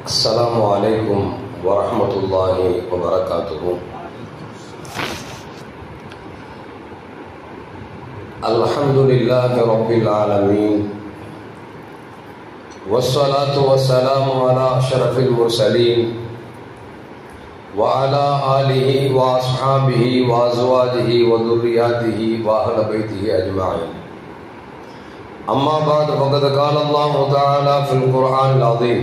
السلام عليكم ورحمة الله وبركاته. الحمد لله رب العالمين والصلاة والسلام على أشرف المرسلين وعلى آله وأصحابه وأزواجه وذرياته وأهل بيته أجمعين. أما بعد فقد قال الله تعالى في القرآن العظيم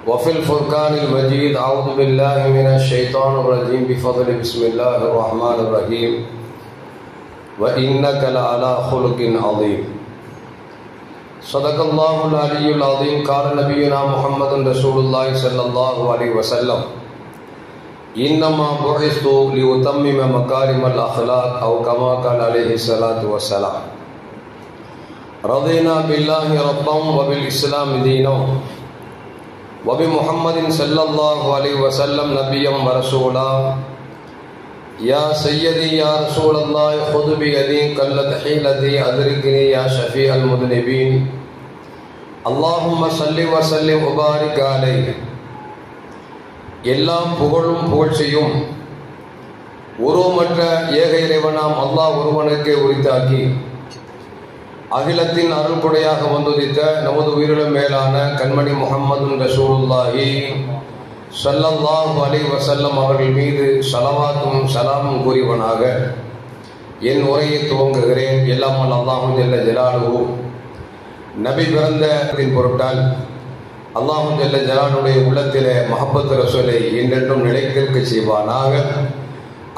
وفي الفرقان المجيد: أعوذ بالله من الشيطان الرجيم بفضل بسم الله الرحمن الرحيم وإنك لعلى خلق عظيم. صدق الله العلي العظيم. قال نبينا محمد رسول الله صلى الله عليه وسلم: إنما بعثت لأتمم مكارم الأخلاق أو كما قال عليه الصلاة والسلام. رضينا بالله ربا وبالإسلام دينا وبمحمد صلى الله عليه وسلم نبيا ورسولا. يا سيدي يا رسول الله خذ بيدي قلت حيلتي أدركني يا شفيع المذنبين. اللهم صل وسلم وبارك عليه. எல்லாம் புகழும் புகழ்ச்சியும் உருவமற்ற ஏக இறைவனாம் அல்லாஹ் ஒருவனுக்கு உரித்தாக்கி அகிலத்தின் அருள்கொடையாக வந்துதித்த நமது உயிரிலும் மேலான கண்மணி முஹம்மது ரசூலுல்லாஹி ஸல்லல்லாஹு அலைஹி வஸல்லம் அவர்கள் மீது ஸலவாத்தும் ஸலாமும் கூறியவனாக என் உரையை துவங்குகிறேன். எல்லாம் அல்லாஹு ஜல்ல ஜலாலுஹு நபி பிறந்த பொருட்டால் அல்லாஹு ஜல்ல ஜலாலுடைய உள்ளத்திலே மஹப்பத் ரசூலை என்றென்றும் நிலைத்திருக்க செய்வானாக.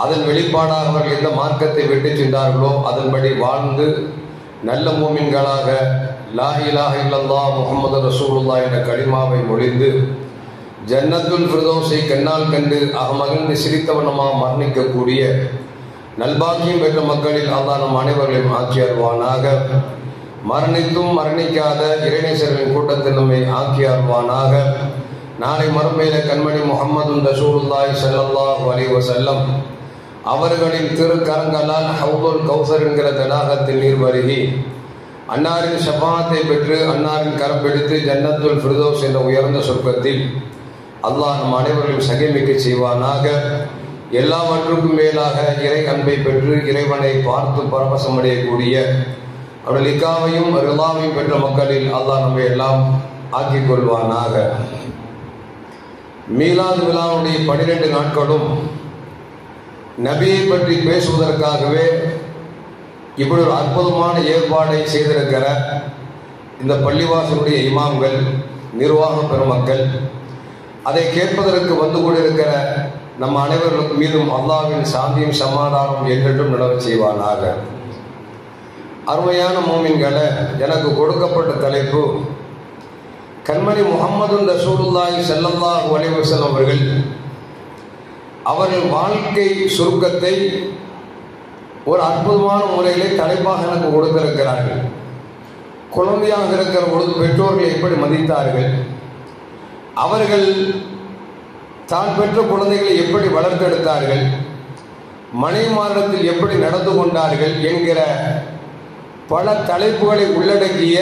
அதன் வெளிப்பாடாக அவர்கள் எந்த மார்க்கத்தை விட்டு சென்றார்களோ அதன்படி வாழ்ந்து நல்ல மூமின்களாக லா இலாஹ இல்லல்லாஹ் முஹம்மது ரசூலுல்லாஹ் என்ற கலிமாவை மொழிந்து ஜன்னத்துல் ஃபிர்தௌஸை கண்ணால் கண்டு அகமகிழ்ந்து சிரித்தவனமா மரணிக்கக்கூடிய நல்பாக்கியம் பெற்ற மக்களில் அல்லாஹ் நம் அனைவர்களையும் ஆக்கி அருள்வானாக. மரணித்தும் மரணிக்காத இறைநேசர்களின் கூட்டத்தில் நம்மை ஆக்கி அருள்வானாக. நாளை மறுமையில கண்மணி முஹம்மது ரசூலுல்லாஹி ஸல்லல்லாஹு அலைஹி வஸல்லம் அவர்களின் திருக்கரங்களால் ஹவுதுல் கௌசர் என்கிற தடாகத்தில் நீர் வருகி அன்னாரின் ஷஃபாத்தை பெற்று அன்னாரின் கரம் பிடித்து ஜன்னத்துல் ஃபிர்தௌஸ் என்ற உயர்ந்த சொர்க்கத்தில் அல்லாஹ் நம் அனைவரையும் சகிமிக்க செய்வானாக. எல்லாவற்றுக்கும் மேலாக இறை அன்பை பெற்று இறைவனை பார்த்து பரவசமடையக்கூடிய அவர்கள் இக்காவையும் ரிலாவையும் பெற்ற மக்களில் அல்லாஹ் நம்மை எல்லாம் ஆக்கிக் கொள்வானாக. மீலாது விழாவுடைய 12 நாட்களும் நபியை பற்றி பேசுவதற்காகவே இப்படி ஒரு அற்புதமான ஏற்பாடை செய்திருக்கிற இந்த பள்ளிவாசலுடைய இமாம்கள், நிர்வாக பெருமக்கள், அதை கேட்பதற்கு வந்து கொண்டிருக்கிற நம் அனைவர்களுக்கு மீதும் அல்லாஹ்வின் சாந்தியும் சமாதானம் என்றென்றும் நிலவச் செய்வானாக. அருமையான மூமின்களை, எனக்கு கொடுக்கப்பட்ட தலைப்பு கண்மணி முஹம்மது ரசூலுல்லாஹி ஸல்லல்லாஹு அலைஹி வஸல்லம் அவர்கள் வாழ்க்கை சுருக்கத்தை ஒரு அற்புதமான முறையிலே தலைப்பாக எனக்கு கொடுத்திருக்கிறார்கள். குழந்தையாக இருக்கிற பொழுது பெற்றோர்கள் எப்படி மதித்தார்கள், அவர்கள் தான் பெற்ற குழந்தைகளை எப்படி வளர்த்தெடுத்தார்கள், மனைவிமாரிடத்தில் எப்படி நடந்து கொண்டார்கள் என்கிற பல தலைப்புகளை உள்ளடக்கிய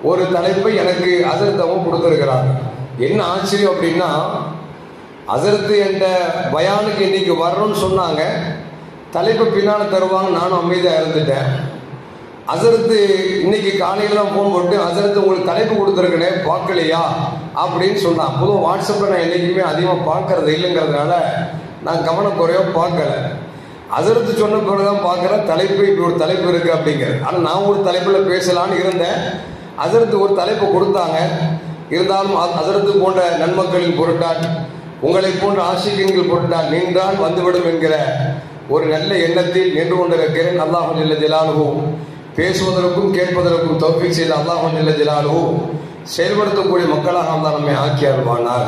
ஒரு தலைப்பை எனக்கு ஹஸரத் கொடுத்திருக்கிறாங்க. என்ன ஆச்சரியம் அப்படின்னா, ஹஸரத் என்ற பயானுக்கு இன்னைக்கு வரணும்னு சொன்னாங்க, தலைப்பு பின்னால் தருவாங்க, நானும் அமைதியாக இருந்துட்டேன். ஹஸரத் இன்னைக்கு காலையில் தான் ஃபோன் போட்டு ஹஸரத் உங்களுக்கு தலைப்பு கொடுத்துருக்கேன் பார்க்கலையா அப்படின்னு சொன்னான். பொதுவாக வாட்ஸ்அப்பில் நான் என்றைக்குமே அதிகமாக பார்க்கறது இல்லைங்கிறதுனால நான் கவனக்குறையாக பார்க்கல. ஹஸரத் சொன்ன பிறகு தான் பார்க்குறேன் தலைப்பு இப்படி ஒரு தலைப்பு இருக்குது அப்படிங்கிறது. ஆனால் நான் ஒரு தலைப்பில் பேசலான்னு இருந்தேன். ஹஸரத் ஒரு தலைப்பு கொடுத்தாங்க. இருந்தாலும் ஹஸரத் போன்ற நன்மக்களின் பொருட்டால், உங்களை போன்ற ஆசிரியர்கள் பொருட்டால் நின்றால் வந்துவிடும் என்கிற ஒரு நல்ல எண்ணத்தில் நின்று கொண்டிருக்கிறேன். அல்லாஹ் ஜல்ல ஜலாலுஹு பேசுவதற்கும் கேட்பதற்கும் தௌஃபீக் செய்த அல்லாஹ் ஜல்ல ஜலாலுஹு செயல்படுத்தக்கூடிய மக்களாக அல்லாஹ் நம்மை ஆக்கி அருள்வானாக.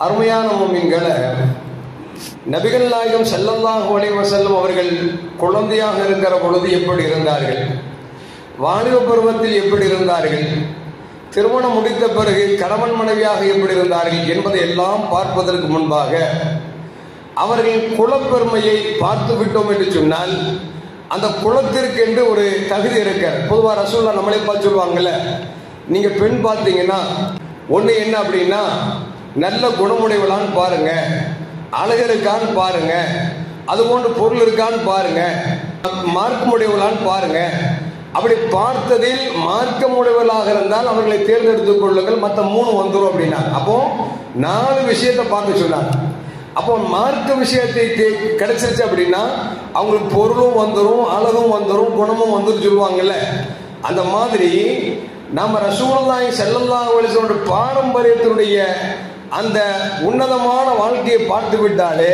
அருமையான மூமின்களை, நபிகள் நாயகம் ஸல்லல்லாஹு அலைஹி வஸல்லம் அவர்கள் குழந்தையாக இருக்கிற பொழுது எப்படி இருந்தார்கள், வாலிப பருவத்தில் எப்படி இருந்தார்கள், திருமணம் முடித்த பிறகு கணவன் மனைவியாக எப்படி இருந்தார்கள் என்பதை எல்லாம் பார்ப்பதற்கு முன்பாக அவர்கள் குலப்பெருமையை பார்த்து விட்டோம் என்று சொன்னால் அந்த குலத்திற்கு என்று ஒரு தகுதி இருக்க. பொதுவாக ரசூலுல்லாஹ் நம்மளே பார்த்து சொல்லுவாங்கல்ல, நீங்க பெண் பார்த்தீங்கன்னா ஒன்று என்ன அப்படின்னா, நல்ல குணமுடையவளான்னு பாருங்க, அழகு இருக்கான்னு பாருங்க, அது போன்று பொருள் இருக்கான்னு பாருங்க, மார்க்கமுடையவளான்னு பாருங்க. அப்படி பார்த்ததில் மார்க்கமுடையவர்களாக இருந்தால் அவர்களை தேர்ந்தெடுத்துக் கொள்ளுங்கள், மற்ற 3 வந்துடும் அப்படின்னா. அப்போ 4 விஷயத்தை பார்க்க சொன்னாங்க. அப்போ மார்க்க விஷயத்தை கிடைச்சிருச்சு அப்படின்னா அவங்களுக்கு பொருளும் வந்துடும், அழகும் வந்துடும், குணமும் வந்துடும் சொல்லுவாங்கல்ல. அந்த மாதிரி நாம ரசூலுல்லாஹி ஸல்லல்லாஹு அலைஹி வஸல்லம் பாரம்பரியத்தினுடைய அந்த உன்னதமான வாழ்க்கையை பார்த்து விட்டாலே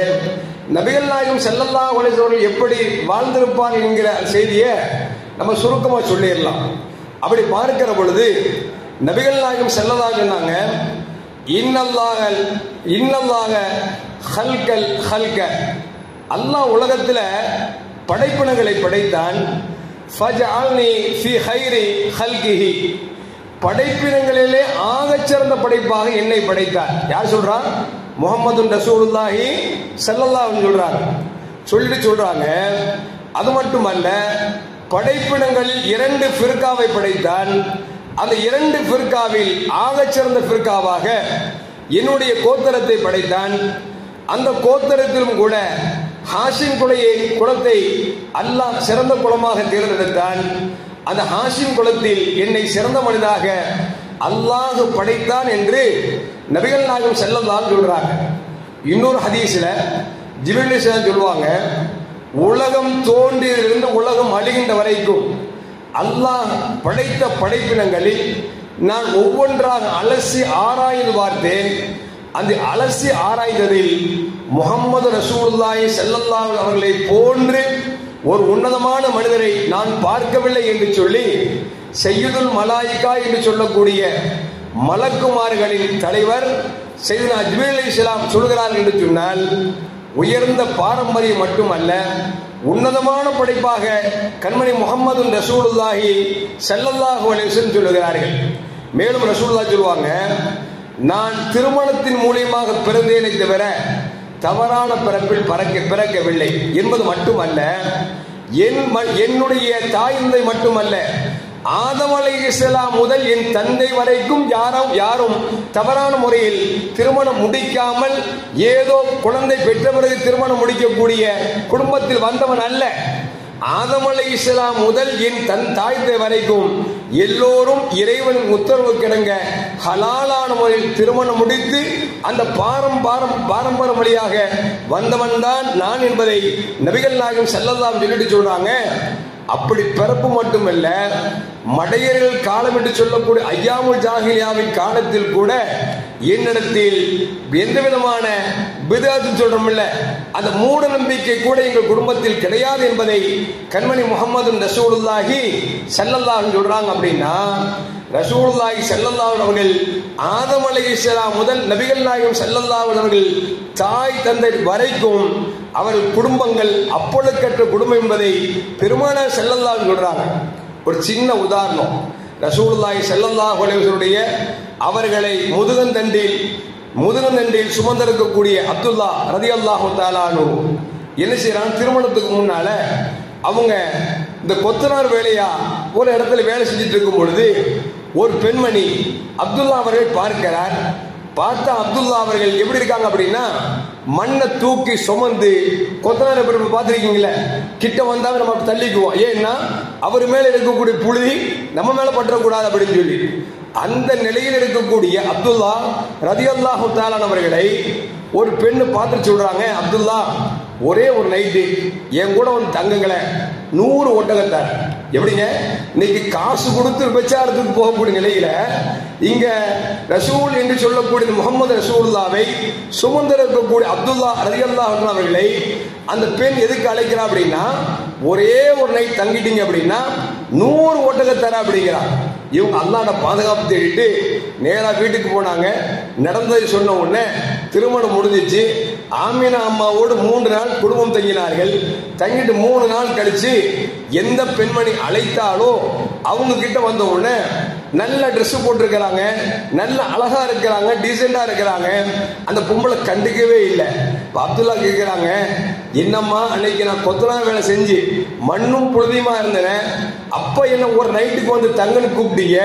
நபிகள் நாயகம் ஸல்லல்லாஹு அலைஹி வஸல்லம் எப்படி வாழ்ந்திருப்பார் என்கிற செய்தியை நம்ம சுருக்கமாக சொல்லிடலாம். அப்படி பார்க்கிற பொழுது நபிகள் நாயகம் ஸல்லல்லாஹு சொன்னாங்க, இன்னல்லாஹ ஹல்கல் ஹல்க, அல்லாஹ் உலகத்தில் படைப்பினங்களை படைத்தான். ஃபஜஅல்னி ஃபீ ஹைரி ஹல்கிஹி, படைப்பினங்களிலே ஆகச்சிறந்த படைப்பாக என்னை படைத்தார். யார் சொல்றா? முஹம்மது ரசூலுல்லாஹி ஸல்லல்லாஹு அலைஹி சொல்றாங்க. சொல்றாங்க அது மட்டுமல்ல, படைப்பினங்களில் 2 ஃபிர்காவை படைத்தான். அந்த 2 ஃபிர்காவில் ஆகச்சிறந்த ஃபிர்காவாக என்னுடைய கோத்திரத்தை படைத்தான். அந்த கோத்திரத்திலும் கூட ஹாஷிம் குலத்தை அல்லாஹ் சிறந்த குலமாக தேர்ந்தெடுத்தான். அந்த ஹாஷிம் குலத்தில் என்னை சிறந்த மனிதாக அல்லாஹ் படைத்தான் என்று நபிகள் நாயகம் ஸல்லல்லாஹு சொல்றாங்க. இன்னொரு ஹதீஸ்ல ஜிப்ரீல் சொல்லுவாங்க, உலகம் தோன்றியிலிருந்து உலகம் அழிகின்ற வரைக்கும் அல்லாஹ் படைத்த படைப்பினங்களில் நான் ஒவ்வொன்றாக அலசி ஆராய்ந்து பார்த்தேன். அந்த அலசி ஆராய்ந்ததில் முஹம்மது ரசூலுல்லாஹி ஸல்லல்லாஹு அவர்களை போன்று ஒரு உன்னதமான மனிதரை நான் பார்க்கவில்லை என்று சொல்லி சையதுல் மலாயிகா என்று சொல்லக்கூடிய மலக்குமார்களின் தலைவர் சையதுனா ஜிப்ரீல் அலைஹிஸ்ஸலாம் சொல்கிறார் என்று சொன்னால், உயர்ந்த பாரம்பரியம் மட்டுமல்ல, உன்னதமான படைப்பாக கண்மணி முஹம்மது ரசூலுல்லாஹி ஸல்லல்லாஹு அலைஹி வஸல்லம் சொல்லுகிறார்கள். மேலும் ரசூலுல்லாஹ் சொல்லுவாங்க, நான் திருமணத்தின் மூலியமாக பிறந்தேனே தவிர தவறான பிறப்பில் பிறக்கவில்லை என்பது மட்டுமல்ல, என்னுடைய தாய் தந்தை மட்டுமல்ல, ஆதம் அலைஹிஸ்ஸலாம் முதல் என் தந்தை வரைக்கும் யாரும் தவறான முறையில் திருமணம் முடிக்காமல் ஏதோ குழந்தை பெற்ற பிறகு திருமணம் முடிக்கக்கூடிய குடும்பத்தில் வந்தவன் அல்ல. ஆதம் அலைஹிஸ்ஸலாம் முதல் என் தாய் தந்தை வரைக்கும் எல்லோரும் இறைவனின் உத்தரவு கிடங்க ஹலாலான முறையில் திருமணம் முடித்து அந்த பாரம்பரிய வழியாக வந்தவன் தான் நான் என்பதை நபிகள் நாயகம் ஸல்லல்லாஹு அலைஹி வஸல்லம் சொல்றாங்க. அப்படி பிறப்பு மட்டுமல்ல, மடையர்கள் காலம் என்று சொல்லக்கூடிய ஐயாமுல் ஜாஹிலியாவின் காலத்தில் கூட என்னிடத்தில் எந்த விதமான பிதஅத் சொல்றோம்ல, அந்த மூட நம்பிக்கை கூட எங்கள் குடும்பத்தில் கிடையாது என்பதை கண்மணி முஹம்மது ரசூலுல்லாஹி ஸல்லல்லாஹு சொல்றாங்க. அப்படின்னா ரசூலுல்லாஹி ஸல்லல்லாஹு அவர்கள் ஆதம் அலைஹிஸ்ஸலாம் முதல் நபிகள் நாயகம் ஸல்லல்லாஹு அவர்கள் தாய் தந்தை வரைக்கும் அவர்கள் குடும்பங்கள் அப்பொழுக்கற்ற குடும்பம் என்பதை பெருமானார் ஸல்லல்லாஹு சொல்றாங்க. ஒரு சின்ன உதாரணம், ரசூலுல்லாஹி ஸல்லல்லாஹு அலைஹி வஸல்லம் அவர்களை முதுகந்தண்டில் சுமந்திருக்கக்கூடிய அப்துல்லா ரலியல்லாஹு தஆலா அன்ஹு என்ன செய்யறாங்க, திருமணத்துக்கு முன்னால அவங்க இந்த கொத்தனார் வேலையா ஒரு இடத்துல வேலை செஞ்சுட்டு இருக்கும் பொழுது ஒரு பெண்மணி அப்துல்லா அவர்கள் பார்க்கிறார். பார்த்தா அப்துல்லா அவர்கள் எப்படி இருக்காங்க அப்படின்னா, மண்ணை தூக்கி சுமந்து கொத்தனார் பார்த்துருக்கீங்களே, கிட்ட வந்தாலும் நம்ம தள்ளிக்குவோம். ஏன்னா அவர் மேல இருக்கக்கூடிய புழுதி நம்ம மேல பற்றக்கூடாது அப்படின்னு சொல்லி அந்த நிலையில் இருக்கக்கூடிய அப்துல்லா ரலியல்லாஹு தஆலா அவர்களை ஒரு பெண்ணு பார்த்து சொல்றாங்க, அப்துல்லா ஒரே ஒரு நைட்டு என் கூட வந்து தங்குங்களே, 100 ஒட்டகத்தார். எப்படிங்க, இன்னைக்கு காசு கொடுத்து விபச்சாரத்துக்கு போகக்கூடிய நிலையில இங்க ரசூல் என்று சொல்லக்கூடிய முஹம்மது ரசூலுல்லாவை சுமந்திருக்கக்கூடிய அப்துல்லா ரலியல்லாஹு அன்ஹு அவர்களை அந்த பெண் எதுக்கு அழைக்கிறா அப்படின்னா, ஒரே ஒரு நைட் தங்கிட்டீங்க அப்படின்னா 100 ஒட்டகத்தார அப்படிங்கிறார். இவங்க அல்லாஹ்வோட பாதுகாப்பு தேடிட்டு நேரா வீட்டுக்கு போனாங்க. நடந்ததை சொன்ன உடனே திருமணம் முடிஞ்சிச்சு. ஆமினா அம்மாவோடு 3 நாள் குடும்பம் தங்கினார்கள். தங்கிட்டு 3 நாள் கழிச்சு எந்த பெண்மணி அழைத்தாலோ அவங்க கிட்ட வந்த உடனே நல்ல ட்ரெஸ் போட்டிருக்கிறாங்க, நல்ல அழகா இருக்கிறாங்க, டீசெண்டா இருக்கிறாங்க. அந்த பொம்பளை கண்டுக்கவே இல்லை. அப்துல்லா கேட்கிறாங்க, என்னம்மா அன்னைக்கு நான் கொத்தனா வேலை செஞ்சு மண்ணும் புழுதியுமா இருந்தேன், அப்ப என்ன ஒரு நைட்டுக்கு வந்து தங்கன்னு கூப்பிட்டீங்க,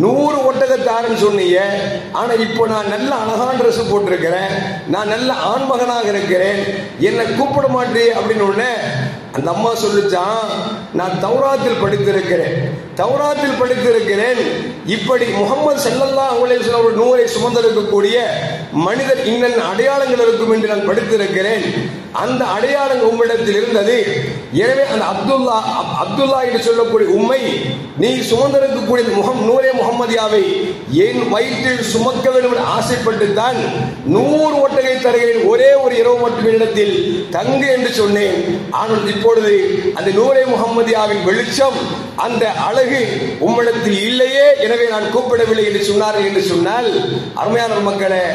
100 ஒட்டகத்தாரன்னு சொன்னீங்க. ஆனா இப்போ நான் நல்ல அழகான ட்ரெஸ் போட்டிருக்கிறேன், நான் நல்ல ஆண்மகனாக இருக்கிறேன், என்னை கூப்பிட மாட்டேன் அப்படின்னு உடனே அந்த அம்மா சொல்லிச்சான், நான் தௌராத்தில் படித்திருக்கிறேன், தௌராத்தில் படித்திருக்கிறேன், இப்படி முகமது ஸல்லல்லாஹு அலைஹி வஸல்லம் நூரை சுமந்திருக்கக்கூடிய மனிதர் இன்னென்ன அடையாளங்கள் இருக்கும் என்று நான் படித்திருக்கிறேன். அந்த அடையாளங்கள் உம்மிடத்தில் இருந்தது. எனவே அந்த அப்துல்லா என்று சொல்லக்கூடிய உம்மை நீ சுமந்திருக்கக்கூடிய நூரே முகமதியாவை என் வயிற்றில் சுமக்க வேண்டும் என்று ஆசைப்பட்டுத்தான் 100 ஒட்டகை தருகிறேன், ஒரே ஒரு இரவு மட்டும் இடத்தில் தங்கு என்று சொன்னேன். ஆனால் இப்பொழுது அந்த நூரே முகமதியாவின் வெளிச்சம், அந்த அழகு உம்மிடத்தில் இல்லையே, எனவே நான் கூப்பிடவில்லை என்று சொன்னார்கள் என்று சொன்னால், அருமையான மக்களே,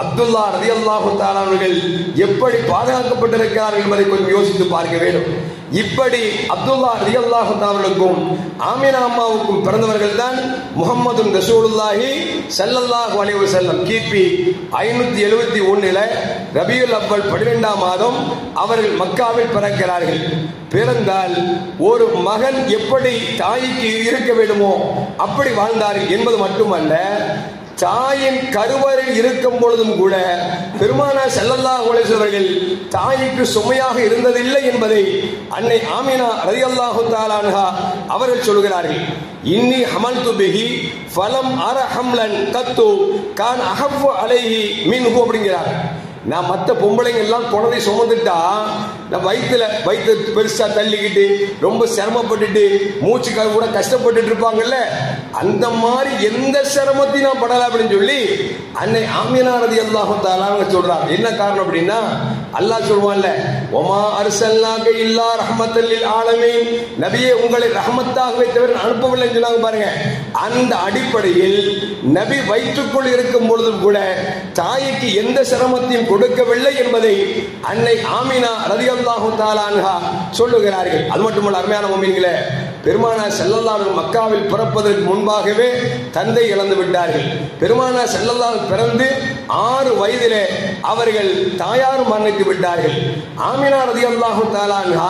அப்துல்லா ரலியல்லாஹு தஆலா அவர்கள் எப்படி பாதுகாக்கப்பட்டிருக்கிறார்கள் என்பதை கொஞ்சம் யோசித்து பார்க்க வேண்டும். இப்படி அப்துல்லா ரலியல்லாஹு தஆலா அவர்களுக்கும் ஆமினா அம்மாவுக்கும் பிறந்தவர்கள் தான் முஹம்மது ரசூலுல்லாஹி ஸல்லல்லாஹு அலைஹி வஸல்லம். கிபி 571 ரபியுல் அவ்வல் 12ஆம் மாதம் அவர்கள் மக்காவில் பிறக்கிறார்கள். பிறந்தால் ஒரு மகன் எப்படி தாய்க்கு இருக்க வேண்டுமோ அப்படி வாழ்ந்தார்கள் என்பது மட்டுமல்ல, தாயின் கருவறையில் இருக்கும் பொழுதும் கூட பெருமானார் ஸல்லல்லாஹு அலைஹி வஸல்லம் அவர்கள் தாய்க்கு சுமையாக இருந்ததில்லை என்பதை அன்னை ஆமினா ரலியல்லாஹு தஆலா அன்ஹா அவர்கள் சொல்கிறார்கள். இன்னி ஹமல்து பிஹி ஃபலம் அர ஹம்லன் கத்து கான் அஹவ்வு அலைஹி மின்ஹு அப்படிங்கிறார். நான் மற்ற பொம்பளைங்க எல்லாம் குழந்தை சுமந்துட்டா நான் வயிற்று பெருசா தள்ளிக்கிட்டு ரொம்ப சிரமப்பட்டுட்டு மூச்சு கூட கஷ்டப்பட்டுட்டு இருப்பாங்கல்ல, அந்த மாதிரி எந்த சிரமத்தையும் நான் படல அப்படின்னு சொல்லி அன்னை ஆமினா ரலியல்லாஹு தஆலா சொல்றாங்க. என்ன காரணம் அப்படின்னா, அல்லாஹ் சொல்வான்ல, ஒமா அர்சல்னாக இல்லா ரஹ்மத்தல் லில் ஆலமீன், நபியே உங்களை ரஹ்மத்தாகவே தவிர அனுப்பவில்லைன்னு சொன்னாங்க பாருங்க. அந்த அடிப்படையில் நபி வயிற்றுக்குள் இருக்கும் பொழுதும் கூட தாய்க்கு எந்த சிரமத்தையும் கொடுக்கவில்லை என்பதை அன்னை ஆமினா ரலியல்லாஹு தஆலா அன்ஹா சொல்லுகிறார்கள். அது மட்டுமல்ல, அருமையான முஃமின்களே, பெருமானார் ஸல்லல்லாஹு அலைஹி வஸல்லம் மக்காவில் பிறப்பதற்கு முன்பாகவே தந்தை இழந்து விட்டார்கள். பெருமானார் ஸல்லல்லாஹு அலைஹி வஸல்லம் பிறந்து 6 வயதிலே அவர்கள் தாயார் மரணித்து விட்டார்கள். ஆமினா ரலியல்லாஹு தஆலா அன்ஹா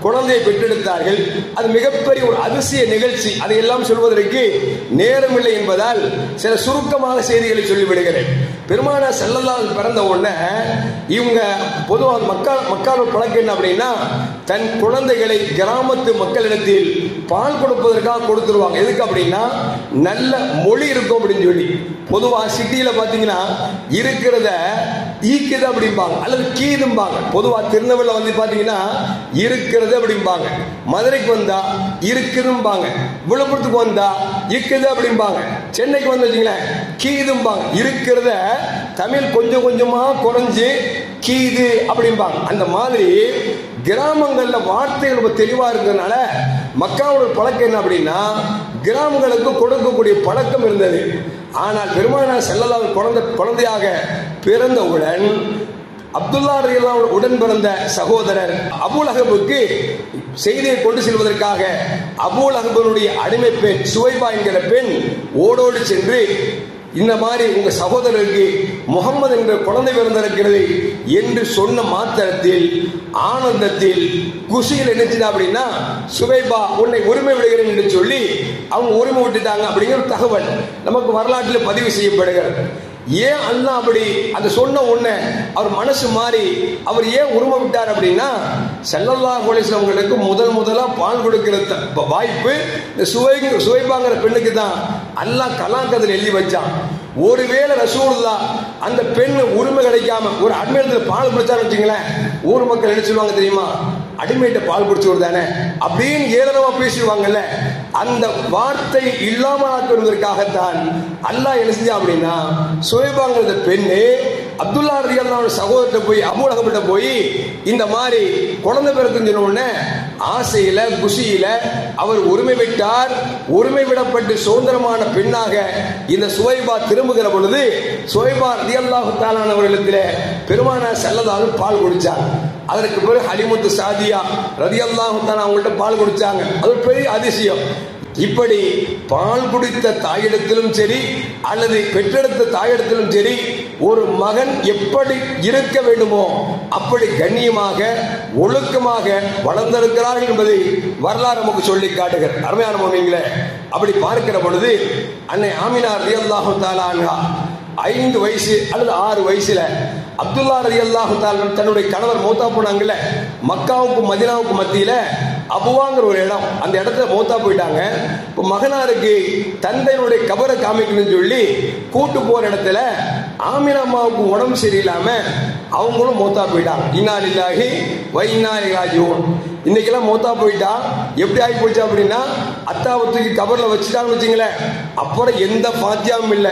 குழந்தையை பெற்றெடுத்தார்கள். அது மிகப்பெரிய ஒரு அதிசய நிகழ்ச்சி. அதையெல்லாம் சொல்வதற்கு நேரமில்லை என்பதால் சில சுருக்கமான செய்திகளை சொல்லிவிடுகிறேன். பெருமானார் ஸல்லல்லாஹு அலைஹி வஸல்லம் பிறந்த உடனே இவங்க பொதுவாக மக்கள் பழக்கம் என்ன அப்படின்னா, தன் குழந்தைகளை கிராமத்து மக்களிடத்தில் பால் கொடுப்பதற்காக கொடுத்துருவாங்க. எதுக்கு அப்படின்னா, நல்ல மொழி இருக்கும் அப்படின்னு சொல்லி. பொதுவாக சிட்டியில பாத்தீங்கன்னா இருக்கிறத ஈக்குது அப்படிம்பாங்க அல்லது கீதும்பாங்க. பொதுவாக திருநெல்வேலியில வந்து பாத்தீங்கன்னா இருக்கிறது அப்படிம்பாங்க, மதுரைக்கு வந்தா இருக்குதும்பாங்க, விழுப்புரத்துக்கு வந்தா இக்குது அப்படிம்பாங்க, சென்னைக்கு வந்து வச்சுங்களேன் கீதும்பாங்க. இருக்கிறத தமிழ் கொஞ்சம் கொஞ்சமா குறைஞ்சு கீது அப்படிம்பாங்க. அந்த மாதிரி கிராமங்கள்ல வார்த்தைகள் ரொம்ப தெளிவா இருக்கிறதுனால மக்காவோட பழக்கம் என்ன அப்படின்னா, கிராமங்களுக்கு கொடுக்கக்கூடிய பழக்கம் இருந்தது. ஆனால் பெருமானார் ஸல்லல்லாஹு அலைஹி வஸல்லம் குழந்தையாக பிறந்தவுடன் அப்துல்லா ரலியல்லாஹு அன்ஹு உடன் பிறந்த சகோதரர் அபூ லஹபுக்கு செய்தியை கொண்டு செல்வதற்காக அபூ லஹபுடைய அடிமை பெண் சுவைபா என்கிற பெண் ஓடோடு சென்று, இந்த மாதிரி உங்க சகோதரருக்கு முகமது என்ற குழந்தை பிறந்திருக்கிறது என்று சொன்ன மாத்திரத்தில் ஆனந்தத்தில் குஷியில் நினைச்சது அப்படின்னா, சுவைபா உன்னை உரிமை விடுகிறேன் என்று சொல்லி அவங்க உரிமை விட்டுட்டாங்க அப்படிங்கிற தகவல் நமக்கு வரலாற்றில் பதிவு செய்யப்படுகிறது. ஏன் அல்லாஹ் அப்படி அந்த சொன்ன உடனே அவர் மனசு மாறி அவர் ஏன் உரிமை விட்டார் அப்படின்னா, ஸல்லல்லாஹு அலைஹி வஸல்லம் அவங்களுக்கு முதலா பால் கொடுக்கிற வாய்ப்பு இந்த சுவைபாங்கிற பெண்ணுக்கு தான் அல்லாஹ் கலாக்கதில் எழுதி வச்சான். ஒருவேளை ரசூலுல்லாஹ் அந்த பெண் உரிமை கிடைக்காம ஒரு அடிமையிடத்தில் பால் குடிச்சான்னு வச்சுங்களேன், ஊர் மக்கள் என்ன சொல்லுவாங்க தெரியுமா, அடிமையிட்ட பால் குடிச்சவர் தானே அப்படின்னு ஏளனமா பேசிடுவாங்கல்ல. அந்த வார்த்தை இல்லாமல் ஆக்குவதற்காகத்தான் அல்லாஹ் என்ன செஞ்சா அப்படின்னா, சுவைபாங்கிற பெண்ணு அப்துல்லா ரலியல்லாஹு அன்ஹு சகோதரர்கிட்ட போய் அபூ லஹப்கிட்ட போய் இந்த மாதிரி குழந்தை பிறக்குன்னு சொன்ன உடனே ஆசையில குஷியில அவர் உரிமை விட்டார். உரிமை விடப்பட்டு சுதந்திரமான பெண்ணாக இந்த சுவைபா திரும்புகிற பொழுது சுவைபா ரலியல்லாஹு தஆலா அவர்களிடத்திலே பெருமானார் ஸல்லல்லாஹு அலைஹி வஸல்லம் பால் குடிச்சாங்க. அதற்கு பிறகு ஹலிமத்து சாதியா ரலியல்லாஹு தஆலா அவங்கள்ட்ட பால் குடிச்சாங்க. அது ஒரு பெரிய அதிசயம். இப்படி பால் குடித்த தாயிடத்திலும் சரி அல்லது பெற்றெடுத்த தாயிடத்திலும் சரி ஒரு மகன் எப்படி இருக்க வேண்டுமோ அப்படி கண்ணியமாக ஒழுக்கமாக வளர்ந்திருக்கிறார்கள் என்பதை வரலாறு நமக்கு சொல்லி காட்டுகிறது. அருமையான முஸ்லிம்களே, அப்படி பார்க்கிற பொழுது அன்னை ஆமினா ரலியல்லாஹு தஆலா அன்ஹா 5 வயசு அல்லது 6 வயசுல அப்துல்லா ரலியல்லாஹு தஆலா தன்னுடைய கணவர் மௌத்தா போனாங்கல்ல, மக்காவுக்கும் மதீனாவுக்கும் மத்தியில அபுவாங்கிற ஒரு இடம், அந்த இடத்துல மௌத்தா போயிட்டாங்க. இப்போ மகனாருக்கு தந்தையினுடைய கபரை காமிக்கணும்னு சொல்லி கூட்டு போற இடத்துல ஆமினா அம்மாவுக்கு உடம்பு சரியில்லாம அவங்களும் மௌத்தா போயிட்டாங்க. இன்னா லில்லாஹி வ இன்னா இலைஹி ராஜிஊன். இன்னைக்கெல்லாம் மௌத்தா போயிட்டா எப்படி ஆகி போச்சு அப்படின்னா, அத்தாவை தூக்கி கபர்ல வச்சுட்டாங்கன்னு வச்சுங்களேன், அப்புறம் எந்த பாத்தியாவும் இல்லை.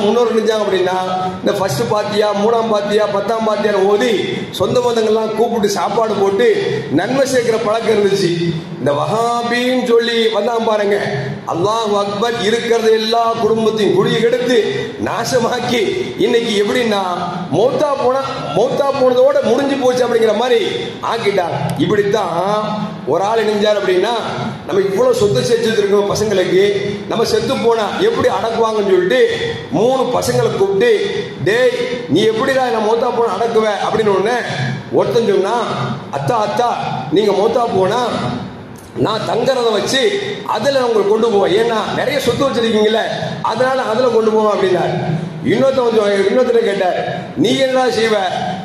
முன்னோர் நினைச்சாங்க அப்படின்னா இந்த ஃபர்ஸ்ட் பாத்தியா, 3ஆம் பாத்தியா, 10ஆம் பாத்தியான்னு ஓதி சொந்த பந்தங்கள்லாம் கூப்பிட்டு சாப்பாடு போட்டு நன்மை சேர்க்கிற பழக்கம் இருந்துச்சு. இந்த வஹாபின்னு சொல்லி வந்தான் பாருங்க, அல்லாஹ் அக்பர், இருக்கிறது எல்லா குடும்பத்தையும் குழியை கெடுத்து நாசமாக்கி இன்னைக்கு எப்படின்னா மௌத்தா போனதோட முடிஞ்சு போச்சு அப்படிங்கிற மாதிரி ஆக்கிட்டாங்க. இப்படித்தான் ஒரு ஆள் இணைஞ்சார் அப்படின்னா, நம்ம இவ்வளவு சொத்து சேர்த்து வச்சிருக்கோம் பசங்களுக்கு, நம்ம செத்து போனா எப்படி அடக்குவாங்கன்னு சொல்லிட்டு 3 பசங்களை கூப்பிட்டு, டேய் நீ எப்படிதான் என்ன மௌத்தா போன அடக்குவ அப்படின்னு ஒண்ணு ஒருத்தன் சொன்னா, அத்தா நீங்க மௌத்தா போனா நான் தங்கறத வச்சு அதுல உங்களுக்கு கொண்டு போவேன், ஏன்னா நிறைய சொத்து வச்சிருக்கீங்கல்ல அதனால அதுல கொண்டு போவேன் அப்படின்னாரு. இன்னொருத்தர கேட்டார், நீ என்ன செய்வ?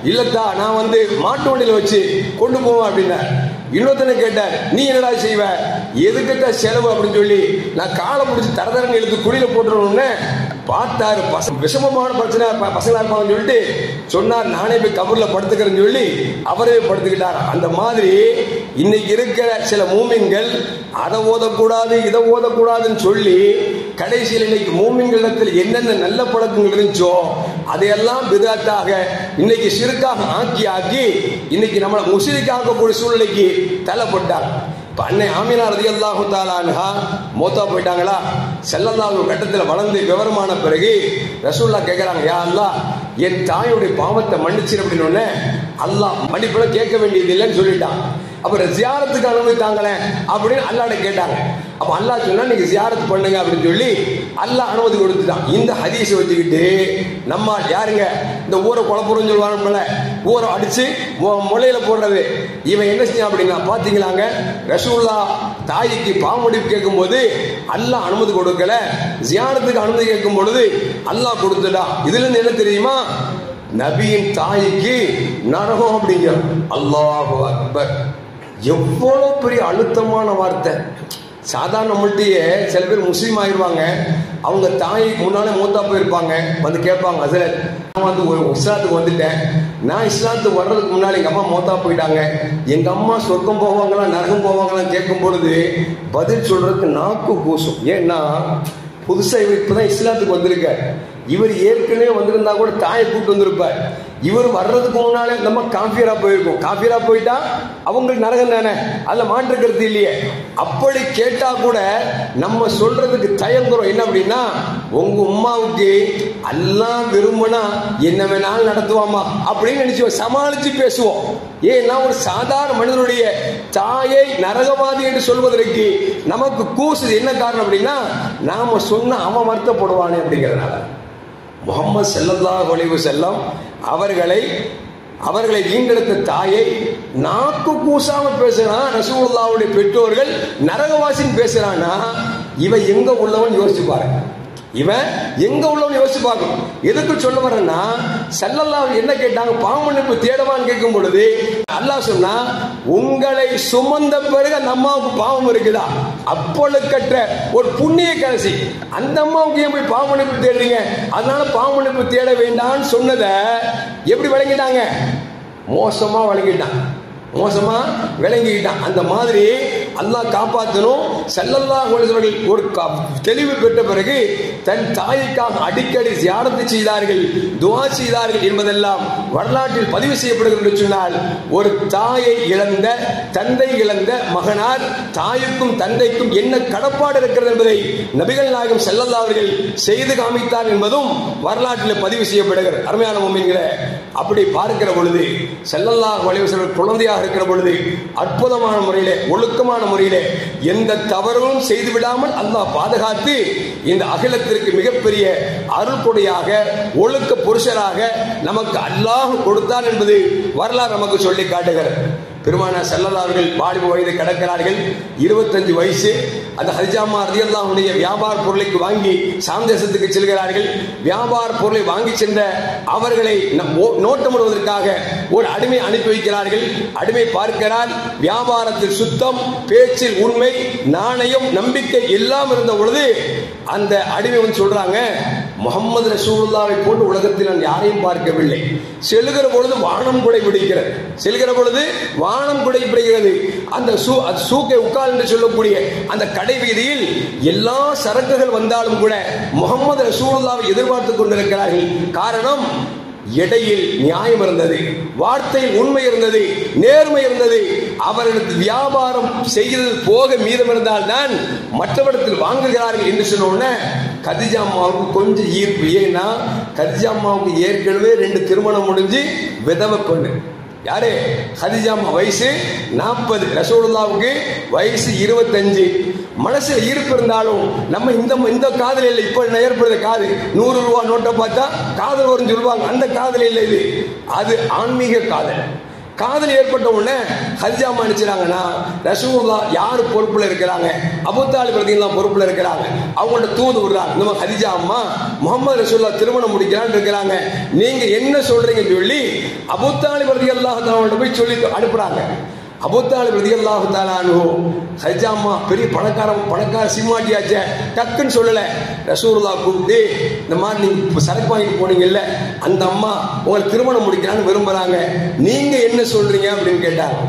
இல்லத்தா நான் மாட்டு வண்டியில வச்சு கொண்டு போவேன் அப்படின்னார். இன்னொருத்தனை கேட்டார், நீ என்னடா செய்வ? எதுக்கிட்ட செலவு அப்படின்னு சொல்லி நான் காலை பிடிச்சி தரதரன்னு எழுத்து குழியில போட்டுருவோம்னு பார்த்தாரு. விஷமமான பிரச்சனை பசங்களா இருப்பாங்கன்னு சொல்லிட்டு சொன்னார், நானே போய் கபர்ல படுத்துக்கிறேன்னு சொல்லி அவரே படுத்துக்கிட்டார். அந்த மாதிரி இன்னைக்கு இருக்கிற சில மூமின்கள் அதை ஓதக்கூடாது இதை ஓதக்கூடாதுன்னு சொல்லி கடைசியில் இன்னைக்கு மூமின்களிடத்தில் என்னென்ன நல்ல பழக்கங்கள் இருந்துச்சோ அதையெல்லாம் பிதாத்தாக இன்னைக்கு சிறுக்காக ஆக்கி இன்னைக்கு நம்மளை முஸ்லிக் ஆக்கக்கூடிய சூழ்நிலைக்கு தள்ளப்பட்டார். இப்ப அன்னை ஆமினா ரலியல்லாஹு தஆலா அன்ஹா மௌத்தா போயிட்டாங்களா, ஸல்லல்லாஹு கட்டத்தில் வளர்ந்து விவரமான பிறகு ரசூலுல்லாஹ் கேட்கிறாங்க, யா அல்லாஹ் என் தாயுடைய பாவத்தை மன்னிச்சிரு அப்படின்னு. அல்லாஹ் மன்னிப்புல கேட்க வேண்டியது இல்லைன்னு சொல்லிட்டான். அப்புறம் ஜியாரத்துக்கு அனுமதித்தாங்களே அப்படின்னு அல்லாஹ்ட கேட்டாங்க. அப்ப அல்லாஹ் சொன்னா நீங்க ஜியாரத் பண்ணுங்க அப்படின்னு சொல்லி அல்லாஹ் அனுமதி கொடுத்துட்டான். இந்த ஹதீஸை வச்சுக்கிட்டு நம்ம யாருங்க இந்த ஊரை குழப்பம்னு சொல்லுவாங்க, ஊரை அடிச்சு முளையில போடுறது, இவன் என்ன செஞ்சான் அப்படின்னா பாத்தீங்களாங்க, ரசூலுல்லாஹ் தாய்க்கு பாவமன்னிப்பு கேட்கும் போது அல்லாஹ் அனுமதி கொடுக்கல, ஜியாரத்துக்கு அனுமதி கேட்கும் பொழுது அல்லாஹ் கொடுத்துட்டான். இதுல இருந்து என்ன தெரியுமா, நபியின் தாய்க்கு நரகம் அப்படிங்கிற. அல்லாஹு அக்பர், எவ்வளவு பெரிய அழுத்தமான வார்த்தை. சாதாரண நம்மள்கிட்டயே சில பேர் முஸ்லீம் ஆகிடுவாங்க, அவங்க தாய்க்கு முன்னாலே மூத்தா போயிருப்பாங்க, கேட்பாங்க, ஹஸரத் நான் ஒரு இஸ்லாத்துக்கு வந்துட்டேன், நான் இஸ்லாத்துக்கு வர்றதுக்கு முன்னாடி எங்க அம்மா மூத்தா போயிட்டாங்க, எங்க அம்மா சொர்க்கம் போவாங்களா நரகம் போவாங்களான்னு கேட்கும் பொழுது பதில் சொல்றதுக்கு நாக்கு கூசும். ஏன்னா புதுசா இவர் இப்பதான் இஸ்லாத்துக்கு வந்திருக்காரு, இவர் ஏற்கனவே வந்திருந்தா கூட தாயை கூப்பிட்டு வந்திருப்பார். இவர் வர்றதுக்கு முன்னாலே நம்ம காஃபிரா போயிருக்கோம், காஃபிரா போயிட்டா அவங்களுக்கு நரகம் தானே, அதுல மாற்று கருத்து இல்லையே. அப்படி கேட்டா கூட நம்ம சொல்றதுக்கு தயங்குறோம். என்ன அப்படின்னா, உங்க உம்மாவுக்கு எல்லாம் விரும்பினா என்ன வேணாலும் நடத்துவாமா அப்படின்னு நினைச்சு சமாளிச்சு பேசுவோம். ஏன்னா ஒரு சாதாரண மனிதனுடைய தாயை நரகவாதி என்று சொல்வதற்கு நமக்கு கூசுது. என்ன காரணம் அப்படின்னா, நாம சொன்ன அவன் வருத்தப்படுவானே அப்படிங்கிறதுனால. முஹம்மது ஸல்லல்லாஹு அலைஹி வஸல்லம் அவர்களை ஈண்டெடுத்த தாயை நாக்கு கூசாம பேசுறான். ரசூலுல்லாஹ்வுடைய பெற்றோர்கள் நரகவாசின்னு பேசுறான்னா இவன் எங்க உள்ளவன் யோசிச்சு பாருங்க, இவன் எங்க உள்ளவன் யோசிச்சு பார்க்கணும். எதுக்கு சொல்ல வரேன்னா, ஸல்லல்லாஹு என்ன கேட்டாங்க, பாவமன்னிப்பு தேடவான்னு கேட்கும் பொழுது அல்லாஹ் சொன்னா, உங்களை சுமந்த பிறகு அந்த அம்மாவுக்கு பாவம் இருக்குதா, அப்பொழுக்கற்ற ஒரு புண்ணிய கரசி, அந்த அம்மாவுக்கு ஏன் போய் பாவமன்னிப்பு தேடுறீங்க, அதனால பாவமன்னிப்பு தேட வேண்டாம்னு சொன்னதை எப்படி விளங்கிட்டாங்க, மோசமா விளங்கிட்டான். அந்த மாதிரி அல்லாஹ் காப்பாற்றணும். ஸல்லல்லாஹு அலைஹி வஸல்லம் ஒரு தெளிவு பெற்ற பிறகு தன் தாய்க்காக அடிக்கடி ஜியாரத் செய்தார்கள், துஆ செய்தார்கள் என்பதெல்லாம் வரலாற்றில் பதிவு செய்யப்படுகிறது என்று சொன்னால், ஒரு தாயை இழந்த தந்தை இழந்த மகனார் தாய்க்கும் தந்தைக்கும் என்ன கடப்பாடு இருக்கிறது என்பதை நபிகள் நாயகம் ஸல்லல்லாஹு அலைஹி வஸல்லம் செய்து காமித்தார் என்பதும் வரலாற்றில் பதிவு செய்யப்படுகிறது. அருமையான முஃமின்களே, அப்படி பார்க்கிற பொழுது ஸல்லல்லாஹு அலைஹி வஸல்லம் குழந்தையாக இருக்கிற பொழுது அற்புதமான முறையிலே ஒழுக்கமான முறையிலே எந்த தவறும் செய்து விடாமல் அல்லாஹ் பாதுகாத்து இந்த அகிலத்திற்கு மிகப்பெரிய அருள்கொடையாக ஒழுக்க புருஷராக நமக்கு அல்லாஹ் கொடுத்தான் என்பது வரலாறு நமக்கு சொல்லி காட்டுகிறது. பெருமானார் ஸல்லல்லாஹு அலைஹி வஸல்லம் வாலிப வயது கடக்கிறார்கள். 25 வயசு. அந்த ஹதிஜா அம்மா ரலியல்லாஹு அன்ஹா வியாபார பொருளை வாங்கி ஷாம் தேசத்துக்கு செல்கிறார்கள். வியாபார பொருளை வாங்கி சென்ற அவர்களை நோட்டமிடுவதற்காக ஒரு அடிமை அனுப்பி வைக்கிறார்கள். அடிமை பார்க்கிறார், வியாபாரத்தில் சுத்தம், பேச்சில் உண்மை, நாணயம், நம்பிக்கை எல்லாம் இருந்த பொழுது அந்த அடிமை வந்து சொல்றாங்க, முஹம்மது ரசூலுல்லாஹ்வை போன்று உலகத்தில் நான் யாரையும் பார்க்கவில்லை. செல்கிற பொழுது வானம் குடை பிடிக்கிறது, செல்கிற பொழுது வானம் குடை பிடிக்கிறது. அந்த சூக்கை உட்கால் என்று சொல்லக்கூடிய அந்த கடை வீதியில் எல்லா சரக்குகள் வந்தாலும் கூட முஹம்மது ரசூலுல்லாஹ்வை எதிர்பார்த்துக் கொண்டிருக்கிறார்கள். காரணம், எடையில் நியாயம் இருந்தது, வார்த்தையில் உண்மை இருந்தது, நேர்மை இருந்தது. அவர்களுக்கு வியாபாரம் செய்கிறது போக மீதம் இருந்தால் தான் மற்றவரிடத்தில் வாங்குகிறார்கள் என்று சொன்ன கதிஜா அம்மாவுக்கு கொஞ்சம் ஈர்ப்பு. ஏன்னா கதிஜா அம்மாவுக்கு ஏற்கனவே 2 திருமணம் முடிஞ்சு விதவை பெண்ணு. யாரு? கதிஜா அம்மா வயசு 40, ரசூலுல்லாஹ்வுக்கு வயசு 25. மனசுல ஈர்ப்பு இருந்தாலும் நம்ம இந்த காதல் இல்லை. இப்ப ஏற்படுற காதல் 100 ரூபாய் நோட்டை பார்த்தா காதல் வரும்னு சொல்லுவாங்க. அந்த காதல் இல்லை இது, அது ஆன்மீக காதல். காதல் ஏற்பட்ட உடனே கதிஜா அம்மா நினைச்சாங்கன்னா ரசூலுல்லாஹ் யாரு பொறுப்புல இருக்கிறாங்க? அபூ தாலிப் ரலியல்லாஹு பொறுப்புல இருக்கிறாங்க. அவங்கள்ட்ட தூது விடுறாங்க, நம்ம கதிஜா அம்மா முஹம்மது ரசூலுல்லாஹ் திருமணம் முடிக்கிறான்னு இருக்கிறாங்க, நீங்க என்ன சொல்றீங்கன்னு சொல்லி அபூ தாலிப் ரலியல்லாஹு தஆலா போய் சொல்லி அனுப்புறாங்க. அபூ தாலிப் ரலியல்லாஹு தஆலா அன்ஹு கதிஜா அம்மா பெரிய பணக்கார சிம்மாட்டியாச்சே, டக்குன்னு சொல்லல. ரசூலுல்லாஹ் கூப்பிட்டு, இந்த மாதிரி நீங்க சரக்கு வாங்கி போனீங்கல்ல, அந்த அம்மா உங்களை திருமணம் முடிக்கிறான்னு விரும்புறாங்க, நீங்க என்ன சொல்றீங்க அப்படின்னு கேட்டாங்க.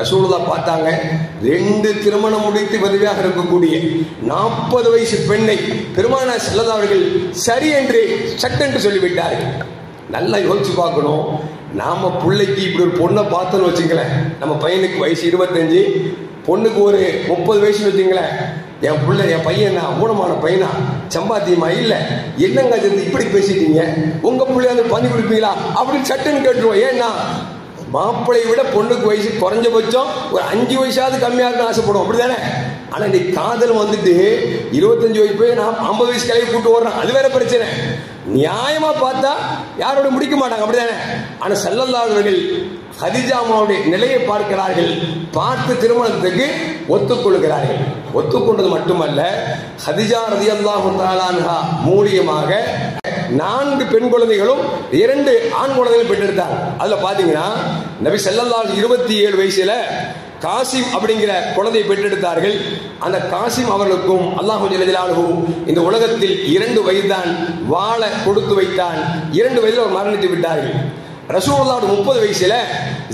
ரசூலுல்லாஹ் பார்த்தாங்க, 2 திருமணம் முடித்து விதவையாக இருக்கக்கூடிய 40 வயசு பெண்ணை பெருமானார் ஸல்லல்லாஹு அலைஹி வஸல்லம் சரி என்று சட்டென்று சொல்லிவிட்டார்கள். நல்லா யோசிச்சு பார்க்கணும். நாம பிள்ளைக்கு இப்படி ஒரு பொண்ணை பார்த்தோன்னு வச்சுங்களேன், நம்ம பையனுக்கு வயசு 25, பொண்ணுக்கு ஒரு 30 வயசுன்னு வச்சுங்களேன், என் பையன் ஊனமான பையனா, சம்பாத்தியமா இல்ல, என்னங்க இப்படி பேசிட்டீங்க, உங்க பிள்ளைய வந்து பண்ணி கொடுப்பீங்களா அப்படின்னு சட்டுன்னு கேட்டுருவோம். ஏன்னா மாப்பிள்ளையை விட பொண்ணுக்கு வயசு குறைஞ்சபட்சம் ஒரு 5 வயசாவது கம்மியா இருக்குன்னு ஆசைப்படுவோம், அப்படிதானே? ஆனா இன்னைக்கு காதல் வந்துட்டு 25 வயசு போய் நான் 50 வயசு கிளவி கூட்டு ஓடுறான், அது வேற பிரச்சனை. நியாயமா பார்த்தா யாரோட முடிக்க மாட்டாங்க, அப்படிதானே? ஆனா ஸல்லல்லாஹு அலைஹி வஸல்லம் கதிஜா அம்மாவுடைய நிலையை பார்க்கிறார்கள், பார்த்து திருமணத்துக்கு ஒத்துக்கொள்கிறார்கள். ஒத்துக்கொண்டது மட்டுமல்ல, கதிஜா ரலியல்லாஹு தஆலா அன்ஹா மூலியமாக 4 பெண் குழந்தைகளும் 2 ஆண் குழந்தைகளும் பெற்றெடுத்தாங்க. அதுல பாத்தீங்கன்னா நபி ஸல்லல்லாஹு அலைஹி 27 வயசுல காசிம் அப்படிங்கிற குழந்தையை பெற்றெடுத்தார்கள். அந்த காசிம் அவர்களுக்கும் அல்லாஹ் ஜல்ல ஜலாலுஹு இந்த உலகத்தில் 2 வயதுதான் வாழ கொடுத்து வைத்தான். 2 வயதில் அவர் மரணித்து விட்டார்கள். ரசூலுல்லாஹ் 30 வயசுல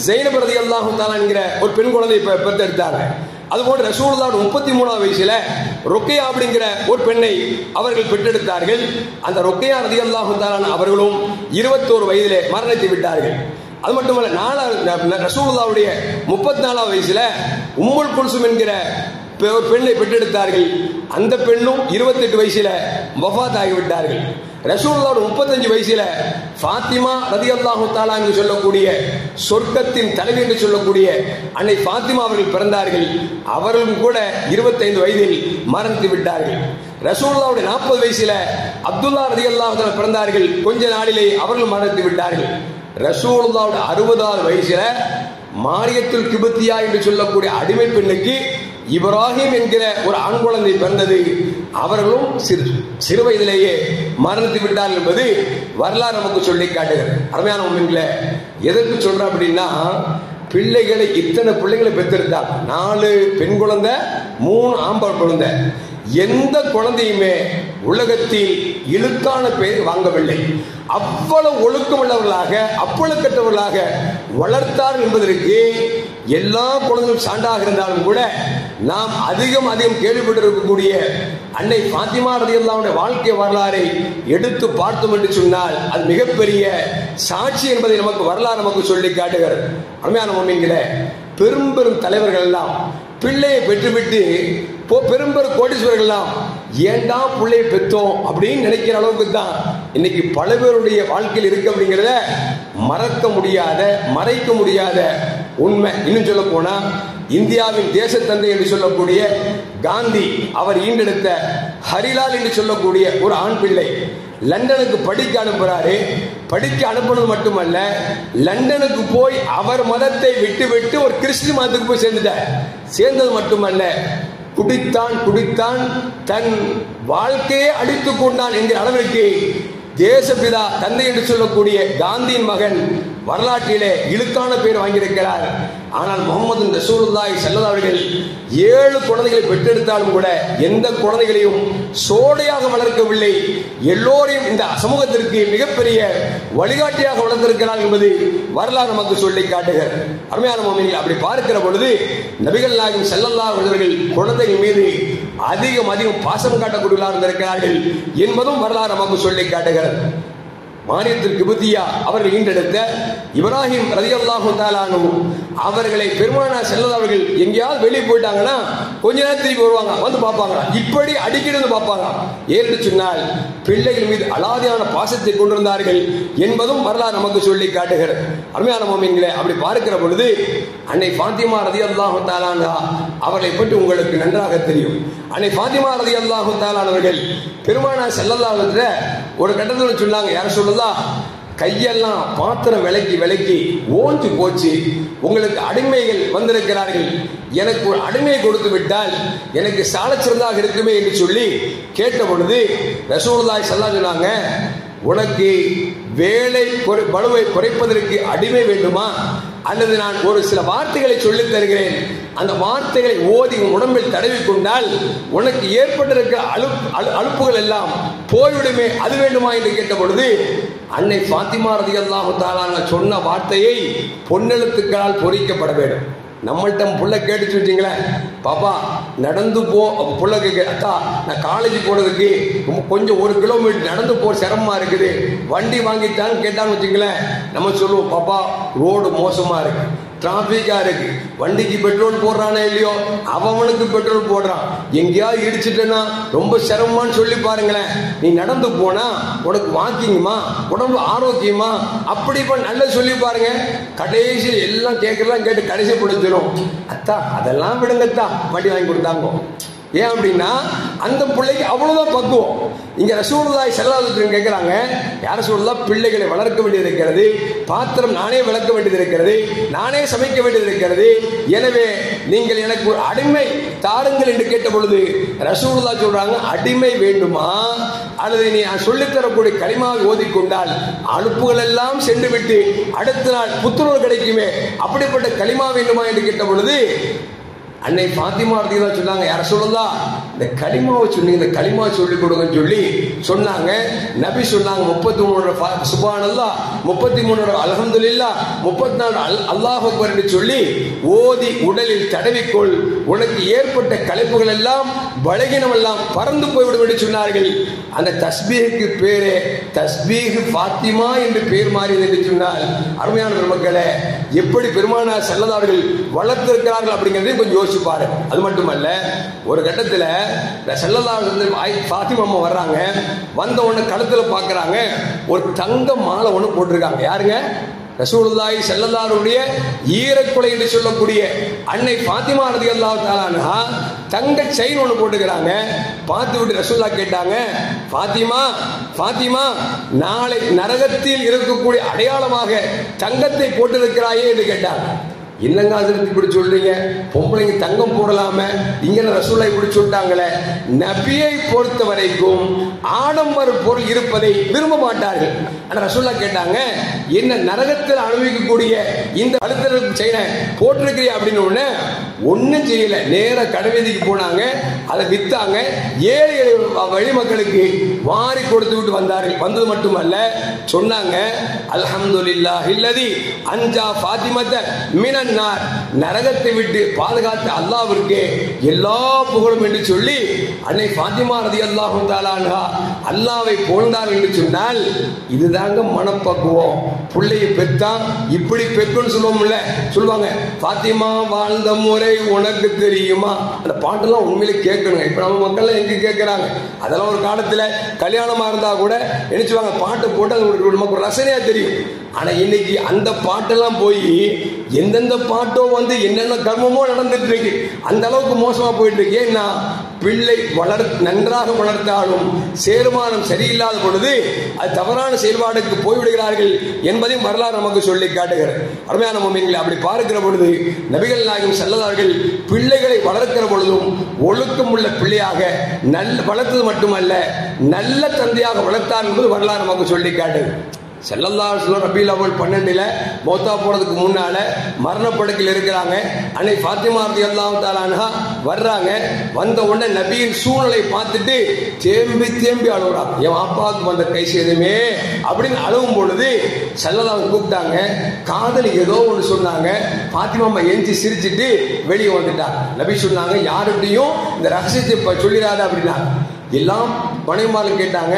ஸைனப் ரலியல்லாஹு தஆலா என்கிற ஒரு பெண் குழந்தையை பெற்றெடுத்தாங்க. அதுபோன்று ரசூலுல்லாஹ் 33 வயசுல ருக்கையா அப்படிங்கிற ஒரு பெண்ணை அவர்கள் பெற்றெடுத்தார்கள். அந்த ருக்கையா ரலியல்லாஹு தஆலா அவர்களும் 21 வயதிலே மரணித்து விட்டார்கள். அது மட்டுமல்ல, ரசூலுல்லாஹ்வுடைய 34 வயசுல உம்முல் குல்சும் என்கிற ஒரு பெண்ணை பெற்றெடுத்தார்கள். அந்த பெண்ணும் 28 வயசுல வஃபாத் ஆகிவிட்டார்கள். ரசூலுல்லாஹ் 35 வயசுல ஃபாத்திமா ரலியல்லாஹு தஆலா என்று சொல்லக்கூடிய சொர்க்கத்தின் தலைவி என்று சொல்லக்கூடிய அன்னை ஃபாத்திமா அவர்கள் பிறந்தார்கள். அவர்களும் கூட 25 வயதில் மரணித்து விட்டார்கள். ரசூலுல்லாஹ் 40 வயசுல அப்துல்லா ரலியல்லாஹு தஆலா பிறந்தார்கள். கொஞ்ச நாளிலே அவர்களும் மரணித்து விட்டார்கள். ரசூலுல்லாஹ் 60 வயசுல மாரியத்துல் கிபத்தியா என்று சொல்லக்கூடிய அடிமை பெண்ணுக்கு இப்ராஹிம் என்கிற ஒரு ஆண் குழந்தை பிறந்தது. அவர்களும் சிறு வயதிலேயே மரணித்து விட்டார்கள் என்பது வரலாறு நமக்கு சொல்லி காட்டுகிறது. அருமையான உண்மைகளை எதற்கு சொல்றேன் அப்படின்னா, பிள்ளைகளை இத்தனை பிள்ளைகளை பெற்றெடுத்தாங்க. 4 பெண் குழந்தை, 3 ஆம்பல் குழந்தை. எந்த குழந்தையுமே உலகத்தில் இழுக்கான பெயர் வாங்கவில்லை. அவ்வளவு ஒழுக்கமுள்ளவர்களாக அப்பொழுக்கற்றவர்களாக வளர்த்தார் என்பதற்கு எல்லா குழந்தைகளும் சான்றாக இருந்தாலும் கூட நாம் அதிகம் கேள்விப்பட்டிருக்கக்கூடிய அன்னை ஃபாத்திமா ரலியல்லாஹு அன்ஹா வாழ்க்கை வரலாறை எடுத்து பார்த்தோம் என்று சொன்னால் அது மிகப்பெரிய சாட்சி என்பதை வரலாறு நமக்கு சொல்லி காட்டுகிறது. அருமையான முஃமின்களே, பெரும் தலைவர்கள் எல்லாம் பிள்ளையை பெற்றுவிட்டு பெரும்பெரும் கோடீஸ்வரர்கள் எல்லாம் ஏண்டா பிள்ளையை பெற்றோம் அப்படின்னு நினைக்கிற அளவுக்கு தான் இன்னைக்கு பல பேருடைய வாழ்க்கையில் இருக்கு அப்படிங்கிறத மறக்க முடியாத, மறைக்க முடியாத உண்மை. இன்னும் சொல்ல போனா இந்தியாவின் தேசத்தந்தை என்று சொல்லக்கூடிய காந்தி அவர் ஈண்டெடுத்த ஹரிலால் என்று சொல்லக்கூடிய ஒரு ஆண் பிள்ளை லண்டனுக்கு படிக்க அனுப்புறாரு. படிக்க அனுப்புனது மட்டுமல்ல, லண்டனுக்கு போய் அவர் மதத்தை விட்டு ஒரு கிறிஸ்து மதத்துக்கு போய் சேர்ந்தது மட்டுமல்ல, குடித்தான் தன் வாழ்க்கையை அழித்துக் கொண்டான் என்கிற அளவிற்கு தேசபிதா தந்தை என்று சொல்லக்கூடிய காந்தியின் மகன் வரலாற்றிலே இழுக்கான பேர் வாங்கியிருக்கிறார். ஆனால் முகமது ரசூலுல்லாஹி ஸல்லல்லாஹு அலைஹி வஸல்லம் 7 குழந்தைகளை பெற்றெடுத்தாலும் கூட எந்த குழந்தைகளையும் சோடையாக வளர்க்கவில்லை. எல்லோரையும் இந்த சமூகத்திற்கு மிகப்பெரிய வழிகாட்டியாக வளர்த்திருக்கிறார் என்பது வரலாறு நமக்கு சொல்லி காட்டுகிறது. அருமையான முஃமினீன்கள், அப்படி பார்க்கிற பொழுது நபிகள் நாயகம் ஸல்லல்லாஹு அலைஹி வஸல்லம் குழந்தைகள் மீது அதிகம் பாசம் காட்டக்கூடியவர்களாக இருந்திருக்கிறார்கள் என்பதும் வரலாறு நமக்கு சொல்லி காட்டுகிறது. மாரியத்துல் கிப்தியா அவர்கள் ஈண்டெடுத்த இப்ராஹிம் ரலியல்லாஹு தஆலா அன்ஹு அவர்களை பெருமானார் ஸல்லல்லாஹு அலைஹி வஸல்லம் எங்கேயாவது வெளியே போயிட்டாங்கன்னா கொஞ்ச நேரம் திரும்பி வருவாங்க, வந்து பார்ப்பாங்க. இப்படி அடிக்கடி வந்து பார்ப்பாங்க. ஏன்னு சொன்னால் பிள்ளைகள் மீது அலாதியான பாசத்தை கொண்டிருந்தார்கள் என்பதும் வரலாறு நமக்கு சொல்லி காட்டுகிறது. அருமையான முஃமினீன்களே, அப்படி பார்க்கிற பொழுது அன்னை ஃபாத்திமா ரலியல்லாஹு தஆலா அன்ஹா அவர்களை பற்றி உங்களுக்கு நன்றாக தெரியும். அன்னை ஃபாத்திமா ரலியல்லாஹு தஆலா அவர்கள் பெருமானார் ஸல்லல்லாஹு அலைஹி வஸல்லம் ஒரு கட்டத்தில் சொன்னாங்க, யார சொல்லலாம், கையெல்லாம் பாத்திரம் விலக்கி ஓஞ்சு போச்சு, உங்களுக்கு அடிமைகள் வந்திருக்கிறார்கள், எனக்கு ஒரு அடிமையை கொடுத்து விட்டால் எனக்கு சாலச்சிறந்தாக இருக்குமே என்று சொல்லி கேட்ட பொழுது ரசூலுல்லாஹி ஸல்லல்லாஹு அலைஹி வஸல்லம் சொன்னாங்க, உனக்கு வேலை பளுவை குறைப்பதற்கு அடிமை வேண்டுமா, அல்லது நான் ஒரு சில வார்த்தைகளை சொல்லித் தருகிறேன், அந்த வார்த்தைகளை ஓதி உடம்பில் தடவி கொண்டால் உனக்கு ஏற்பட்டிருக்கிற அலுப்புகள் எல்லாம் போய்விடுமே, அது வேண்டுமா என்று கேட்ட பொழுது அன்னை ஃபாத்திமா ரலியல்லாஹு தஆலா சொன்ன வார்த்தையை பொன்னெழுத்துக்களால் பொறிக்கப்பட வேண்டும். நம்மள்ட்ட புள்ள கேட்டுச்சு வச்சுங்களேன், பாப்பா நடந்து போ, புள்ள கேட்க, அத்தா நான் காலேஜ் போனதுக்கு கொஞ்சம் 1 கிலோமீட்டர் நடந்து போ சிரமமா இருக்குது, வண்டி வாங்கிட்டான்னு கேட்டான்னு வச்சுங்களேன், நம்ம சொல்லுவோம், பாப்பா ரோடு மோசமா இருக்கு, டிராபிக்கா இருக்கு, வண்டிக்கு பெட்ரோல் போடுறானே இல்லையோ அவனுக்கு பெட்ரோல் போடுறான், எங்கேயாவது இடிச்சுட்டேன்னா ரொம்ப சிரமமான்னு சொல்லி பாருங்களேன். நீ நடந்து போனா உனக்கு வாக்கிங்குமா, உடம்பு ஆரோக்கியமா, அப்படி நல்ல சொல்லி பாருங்க. கடைசி எல்லாம் கேட்டு கடைசி பிடிச்சிடும், அத்தா அதெல்லாம் விடுங்கத்தா வண்டி வாங்கி கொடுத்தாங்க. ஏன் அப்படின்னா அந்த பிள்ளைக்கு அவ்வளவுதான் பக்குவம். இங்க ரசூலுல்லாஹி ஸல்லல்லாஹு அலைஹி வஸல்லம் கேட்கிறாங்க, யார் ரசூலுல்லாஹ், பிள்ளைகளை வளர்க்க வேண்டியது இருக்கிறது, பாத்திரம் நானே விளக்க வேண்டியது இருக்கிறது, நானே சமைக்க வேண்டியது இருக்கிறது, எனவே நீங்கள் எனக்கு ஒரு அடிமை தாருங்கள் என்று கேட்ட பொழுது ரசூலுல்லாஹ் சொல்றாங்க, அடிமை வேண்டுமா அல்லது நீ சொல்லித்தரக்கூடிய கலிமாவை ஓதிக்கொண்டால் அலுப்புகள் எல்லாம் சென்று விட்டு அடுத்த நாள் புத்துணர்வு கிடைக்குமே, அப்படிப்பட்ட கலிமா வேண்டுமா என்று கேட்ட பொழுது அன்னை ஃபாத்திமா ரலியல்லாஹு சொன்னாங்க, யார சொல்லலாம், இந்த கலிமாவை சொன்னீங்க, இந்த கலிமாவை சொல்லிக் கொடுங்கன்னு சொல்லி சொன்னாங்க. நபி சொன்னாங்க, 33 சுப்ஹானல்லாஹ், 33 அல்ஹம்துலில்லாஹ், 34 அல்லாஹு அக்பர் என்று சொல்லி ஓதி உடலில் தடவிக்கொள், உனக்கு ஏற்பட்ட களைப்புகள் எல்லாம் பலகீனம் எல்லாம் பறந்து போய்விடும் என்று சொன்னார்கள். அந்த தஸ்பீஹுக்கு பேரே தஸ்பீஹ் ஃபாத்திமா என்று பேர் மாறியது என்று சொன்னால், அருமையான பெருமக்களே, எப்படி பெருமானார் ஸல்லல்லாஹு அலைஹி வஸல்லம் வளர்த்திருக்கிறார்கள் அப்படிங்கிறதையும் கொஞ்சம் யோசிச்சு பாருங்க. அது மட்டுமல்ல, ஒரு கட்டத்தில் ஸல்லல்லாஹு அலைஹி வஸல்லம் ஃபாத்திமா அம்மா வர்றாங்க, வந்த உடனே கழுத்துல பார்க்கறாங்க ஒரு தங்க மாலை ஒன்று போட்டிருக்காங்க. யாருங்க? ரசூலுல்லாஹி ஸல்லல்லாஹு அலைஹி வஸல்லம் ஈரக்குலை என்று சொல்லக்கூடிய அன்னை ஃபாத்திமா ரலியல்லாஹு தஆலா அன்ஹா தங்க செயின் ஒன்று போட்டுக்கிறாங்க. பார்த்து விட்டு ரசூலுல்லாஹ் கேட்டாங்க, ஃபாத்திமா நாளை நரகத்தில் இருக்கக்கூடிய அடையாளமாக தங்கத்தை போட்டிருக்கிறாயே என்று கேட்டாங்க. என்னங்க அதிர்ச்சி இப்படி சொல்றீங்க, பொம்பளைங்க தங்கம் போடலாம, இங்க ரசூலுல்லாஹ் இப்படி சொல்லிட்டாங்களே. நபியை பொறுத்த வரைக்கும் ஆடம்பர பொருள் இருப்பதை விரும்ப மாட்டார்கள். ஆனா ரசூலுல்லாஹ் கேட்டாங்க, என்ன நரகத்தில் அனுபவிக்கக்கூடிய இந்த கழுத்துல செயினை போட்டிருக்கிறீ அப்படின்னு உடனே ஒன்னும் செய்யல, நேர கடைவீதிக்கு போனாங்க, அதை வித்தாங்க, 7 வழி மக்களுக்கு வாரி கொடுத்து விட்டு வந்தார்கள். வந்தது மட்டுமல்ல, சொன்னாங்க, அல்ஹம்துலில்லாஹி அல்லதி அன்ஜா ஃபாத்திமத மினன் நார், நரகத்தை விட்டு பாதுகாத்த அல்லாஹ்விற்கு எல்லா புகழும் என்று சொல்லி அன்னை ஃபாத்திமா ரலியல்லாஹு தஆலா அன்ஹா அல்லாஹ்வை புகழ்ந்தார்கள் என்று சொன்னால், இதுதாங்க மனப்பக்குவம். பிள்ளையை பெத்தா இப்படி பெக்கணும்னு சொல்லுவாங்க. ஃபாத்திமா வாழ்ந்த முறை உனக்கு தெரியுமா, அந்த பாட்டெல்லாம் உண்மையிலே கேட்கணுங்க. இப்ப நம்ம மக்கள் எங்க கேட்கிறாங்க, அதெல்லாம் ஒரு காலத்துல கல்யாணமா இருந்தா கூட நினைச்சுவாங்க பாட்டு போட்டு அது நமக்கு ஒரு ரசனையா தெரியும். ஆனா இன்னைக்கு அந்த பாட்டெல்லாம் போய் எந்தெந்த பாட்டோ வந்து என்னென்ன கர்மமோ நடந்துட்டு இருக்கு. அந்த அளவுக்கு மோசமா போயிட்டு இருக்கு. ஏன்னா பிள்ளை நன்றாக வளர்த்தாலும் சேருமானம் சரியில்லாத பொழுது அது தவறான செயல்பாடுக்கு போய்விடுகிறார்கள் என்பதையும் வரலாறு நமக்கு சொல்லி காட்டுகிறது. அருமையான முஃமின்களே, அப்படி பார்க்கிற பொழுது நபிகள் நாயகம் ஸல்லல்லாஹு பிள்ளைகளை வளர்க்கிற பொழுதும் ஒழுக்கம் உள்ள பிள்ளையாக வளர்த்தது மட்டுமல்ல, நல்ல தந்தையாக வளர்த்தார் என்பது வரலாறு நமக்கு சொல்லி காட்டுது. ஸல்லல்லாஹு அலைஹி வஸல்லம் ரபீல் அவ்வல் 12 மௌத்தா போறதுக்கு முன்னால மரணப்படுக்கையில் இருக்கிறாங்க. அன்னை ஃபாத்திமா ரலியல்லாஹு தஆலா அன்ஹா வர்றாங்க. வந்த உடனே நபியின் சூழ்நிலை பார்த்துட்டு தேம்பி தேம்பி அழுகுறாங்க. என் அப்பாவுக்கு வந்த கை சேதமே அப்படின்னு அழுகும் பொழுது ஸல்லல்லாஹு கூப்பிட்டாங்க. காதலி ஏதோ ஒன்று சொன்னாங்க. ஃபாத்திமா அம்மா எஞ்சி சிரிச்சுட்டு வெளியே வந்துட்டாங்க. நபி சொன்னாங்க, யாருக்கிட்டையும் இந்த ரகசியத்தை சொல்லிடாத அப்படின்னா. எல்லாம் மனைவிமார்கள் கேட்டாங்க,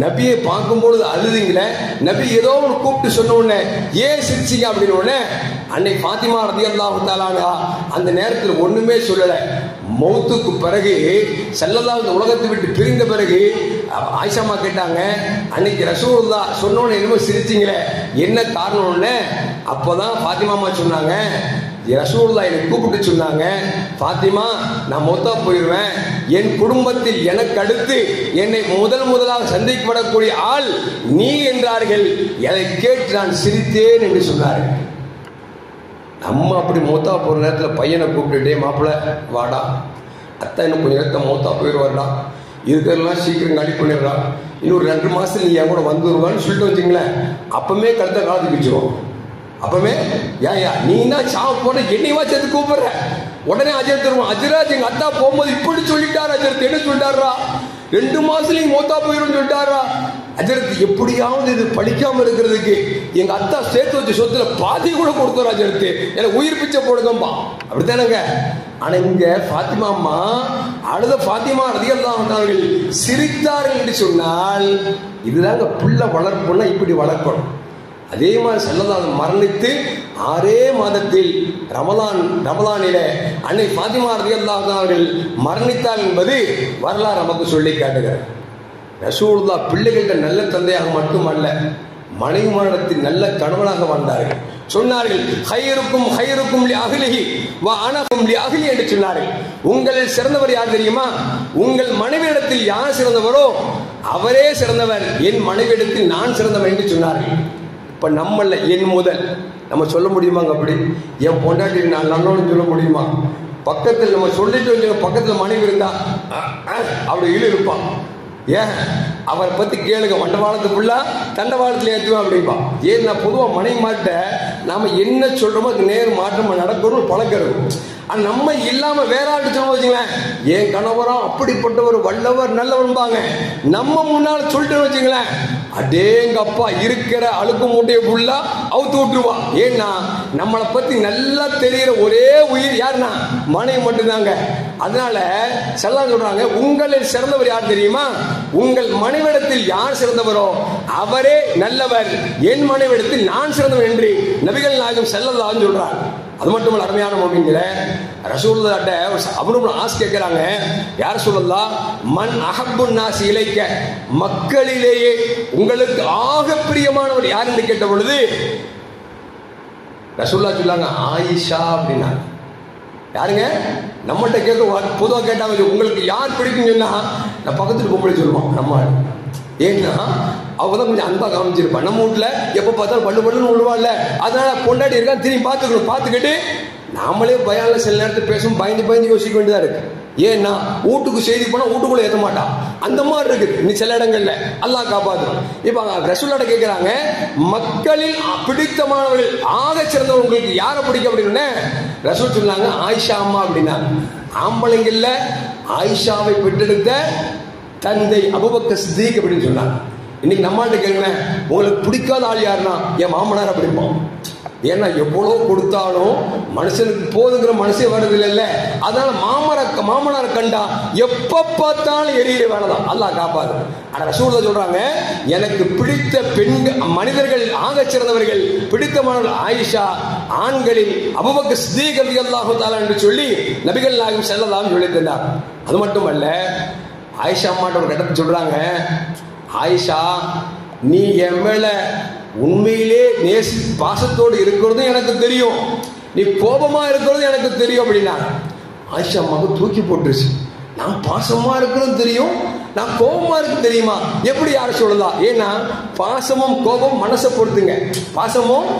நபியை பார்க்கும்பொழுது அழுதுங்களே, நபி ஏதோ ஒன்று கூப்பிட்டு சொன்ன உடனே ஏன் சிரிச்சிங்க அப்படின்னு உடனே அன்னை ஃபாத்திமா ரலியல்லாஹு தஆலா அன்ஹா அந்த நேரத்தில் ஒண்ணுமே சொல்லல. மௌத்துக்கு பிறகு ஸல்லல்லாஹு உலகத்தை விட்டு பிரிந்த பிறகு ஆயிஷா அம்மா கேட்டாங்க, அன்னைக்கு ரசூலுல்லாஹ் சொன்னோன்னு என்னமோ சிரிச்சிங்களே, என்ன காரணம்னு. அப்போதான் ஃபாத்திமா அம்மா சொன்னாங்க, ரசூலுல்லாஹ் என்னை கூப்பிட்டு சொன்னாங்க, ஃபாத்திமா நான் மௌத்தா போயிடுவேன், என் குடும்பத்தில் எனக்கு அடுத்து என்னை முதலாக சந்திக்கப்படக்கூடிய ஆள் நீ என்றார்கள். அதை கேட்டு நான் சிரித்தேன் என்று சொன்னார்கள். நம்ம அப்படி மௌத்தா போகிற நேரத்தில் பையனை கூப்பிட்டுட்டே, மாப்பிள்ள வாடா, அத்தை இன்னும் கொஞ்சம் நேரத்தை மௌத்தா போயிடுவார்டா, இருக்கிறதெல்லாம் சீக்கிரம் காலி பண்ணிடுறா, இன்னொரு 2 மாதம் நீ என் கூட வந்துடுவான்னு சொல்லிட்டு வச்சிங்களேன், அப்பவுமே கருத்தை காலத்துக்கு வச்சிருவோம். அப்பவே ஏயா நீ தான் சாவ போன என்னையவா சேர்த்து கூப்பிடுற. உடனே அஜர் தருவோம், அஜராஜ் எங்க அத்தா போகும்போது இப்படி சொல்லிட்டாரு, அஜரத் என்ன சொல்லிட்டாரா, 2 மாசத்துல மௌத்தா போயிடும் சொல்லிட்டாரா. அஜரத் எப்படியாவது இது படிக்காம இருக்கிறதுக்கு எங்க அத்தா சேர்த்து வச்ச சொத்துல பாதி கூட கொடுத்தாரு அஜரத், எனக்கு உயிர் பிச்சை போடுங்கம்பா. அப்படித்தானங்க. ஆனா இங்க ஃபாத்திமா அம்மா அழுத ஃபாத்திமா ரலியல்லாஹு அவர்கள் சிரித்தார்கள் என்று சொன்னால் இதுதாங்க பிள்ளை வளர்ப்புன்னா இப்படி வளர்க்கணும். அதே மாதிரி ஸல்லல்லாஹு மரணித்து 6 மாதத்தில் ரமலானிலே அன்னை ஃபாத்திமா ரலியல்லாஹு அவர்கள் மரணித்தார் என்பது வரலாறு நமக்கு சொல்லி காட்டுகிறார். ரசூலுல்லாஹ் பிள்ளைகளிட நல்ல தந்தையாக மட்டுமல்ல, மனைவி மரணத்தில் நல்ல கணவனாக வாழ்ந்தார்கள். சொன்னார்கள், ஹைருக்கும் ஹைருக்கும் லி அஹ்லிஹி வ அனகும் லி அஹ்லி என்று சொன்னார்கள். உங்களில் சிறந்தவர் யார் தெரியுமா? உங்கள் மனைவியிடத்தில் யார் சிறந்தவரோ அவரே சிறந்தவர், என் மனைவியிடத்தில் நான் சிறந்தவர் என்று சொன்னார்கள். இப்ப நம்மள என் முதல் நம்ம சொல்ல முடியுமாங்க? அப்படி என் பொண்டாட்டி நான் நல்லோன்னு சொல்ல முடியுமா? பக்கத்தில் நம்ம சொல்லிட்டு வந்து பக்கத்தில் மனைவி இருந்தா அப்படி இருப்பான். ஏன் அவரை பத்தி கேளுங்க, வண்டவாளத்துக்குள்ள தண்டவாளத்துல ஏற்றுவேன் அப்படின்பா. ஏன் நான் பொதுவாக மனைவி மாட்ட நாம என்ன சொல்றோமோ அது நேர் மாற்றமா நடக்கணும் பழக்கிறது. ஆனா நம்ம இல்லாம வேற ஆட்டு சொல்ல வச்சுங்களேன், என் கணவரம் அப்படிப்பட்டவர் வல்லவர் நல்லவன்பாங்க. நம்ம முன்னால சொல்லிட்டு வச்சுங்களேன், அடேங்கப்பா இருக்கிற அழுக்கு மூட்டையை ஃபுல்லா அவுத்து விட்டுருவா. ஏன்னா நம்மளை பத்தி நல்லா தெரிகிற ஒரே உயிர் யாருன்னா மனைவி மட்டும்தாங்க. அதனால ஸல்லல்லாஹு சொல்றாங்க, உங்களில் சிறந்தவர் யார் தெரியுமா? உங்கள் மனைவிடத்தில் யார் சிறந்தவரோ அவரே நல்லவர், என் மனைவிடத்தில் நான் சிறந்தவர் என்று நபிகள் நாயகம் ஸல்லல்லாஹு சொல்றாங்க. அது மட்டுமல்ல, அருமையான முஃமின்களே, ரசூலுல்லாஹ்ட்ட அப்னு ஆஸ் கேட்கிறாங்க, யார் ரசூலுல்லாஹ், மன் அஹப்புன் நாஸ் இலைக்க, மக்களிலேயே உங்களுக்கு ஆக பிரியமானவர் யார் என்று கேட்ட பொழுது ரசூலுல்லாஹ் சொன்னாங்க, ஆயிஷா அப்படின்னா. யாருங்க? நம்மகிட்ட கேட்க பொதுவாக கேட்டாங்க, உங்களுக்கு யார் பிடிக்கும் சொன்னா நான் பக்கத்துல பொம்பளை சொல்லுவோம் நம்ம. ஏன்னா அவதான் கொஞ்சம் அன்பா கவனிச்சிருப்பான். நம்ம வீட்டுல எப்ப பார்த்தாலும் பல்லு பல்லுன்னு விழுவாள்ல, அதனால பொண்டாட்டி இருக்கா திரும்பி பார்த்துக்கணும். பார்த்துக்கிட்டு நாமளே பயான்ல சில நேரத்தில் பேசும், பயந்து யோசிக்க வேண்டியதா இருக்கு. ஏன்னா வீட்டுக்கு செய்தி போனா வீட்டுக்குள்ள ஏற்ற மாட்டான், அந்த மாதிரி இருக்குது நீ சில இடங்கள்ல. அல்லாஹ் காப்பாற்றும். இப்ப ரசூலுல்லாஹ் கேட்கிறாங்க, மக்களில் பிடித்தமானவர்கள் ஆக சிறந்தவர்கள் உங்களுக்கு யாரை பிடிக்கும் அப்படின்னு ரசூல் சொன்னாங்க, ஆயிஷா அம்மா அப்படின்னா. ஆம்பளைங்கள்ல ஆயிஷாவை பெற்றெடுத்த தந்தை அபூபக்கர் சித்திக் அப்படின்னு சொன்னாங்க. இன்னைக்கு நம்மள்ட்ட கேட்குறேன், உங்களுக்கு பிடிக்காத ஆள் யாருன்னா என் மாமனார் அப்படிப்போம். ஏன்னா எவ்வளோ கொடுத்தாலும் மனுஷனுக்கு போதுங்கிற மனசே வருது இல்லைல்ல. அதனால மாமனாரை கண்டா எப்ப பார்த்தாலும் எரியிற வேலைதான். அல்லாஹ் காப்பாது. ஆனா ரசூலுல்லாஹ் சொல்றாங்க, எனக்கு பிடித்த பெண்கள் மனிதர்கள் ஆக சிறந்தவர்கள் பிடித்தமானவர்கள் ஆயிஷா, ஆண்களில் அபூபக்கர் சித்திக் ரலியல்லாஹு தஆலா என்று சொல்லி நபிகள் நாயகம் ஸல்லல்லாஹு அலைஹி வஸல்லம் சொல்லி தந்தார். அது மட்டுமல்ல, ஆயிஷா அம்மாட்ட ஒரு கட்டத்தை சொல்றாங்க, ஆயிஷா நீ என் மேல உண்மையிலே பாசத்தோடு இருக்கிறதும் எனக்கு தெரியும், நீ கோபமா இருக்கிறதும் எனக்கு தெரியும் அப்படின்னா. ஆயிஷா அம்மாவுக்கு தூக்கி போட்டுருச்சு. நான் பாசமா இருக்கிறதும் தெரியும், நான் கோபமா இருக்கு தெரியுமா? எப்படி யார சொல்லலாம்? ஏன்னா பாசமும் கோபம் மனசை பொறுத்துங்க, பாசமும்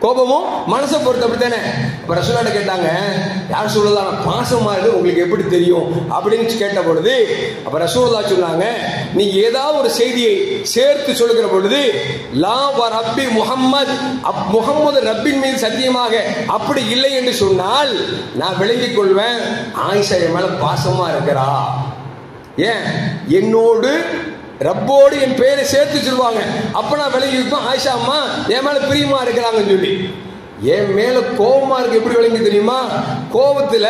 கோபமும் மனசை பொறுத்து, அப்படித்தானே? இப்ப ரசூலுல்லாஹ் கேட்டாங்க, யார் சொல்லலாம் நான் பாசமா இருக்கு உங்களுக்கு எப்படி தெரியும் அப்படின்னு கேட்ட பொழுது அப்ப ரசூலுல்லாஹ் சொன்னாங்க, நீ ஏதாவது ஒரு செய்தியை சேர்த்து சொல்லுகிற பொழுது லா வ ரப்பி முஹம்மத், முகம்மது ரப்பின் மீது சத்தியமாக அப்படி இல்லை என்று சொன்னால் நான் விளங்கிக் கொள்வேன் ஆயிஷா என் மேல பாசமா இருக்கிறா. ஏன் என்னோடு ரப்போடு என் பேரை சேர்த்து சொல்லுவாங்க, அப்ப நான் விளங்கிப்பேன் ஆயிஷா அம்மா என் மேல பிரியமா இருக்கிறாங்கன்னு சொல்லி. என் மேல கோபமா இருக்கு எப்படி விளங்கி தெரியுமா? கோபத்துல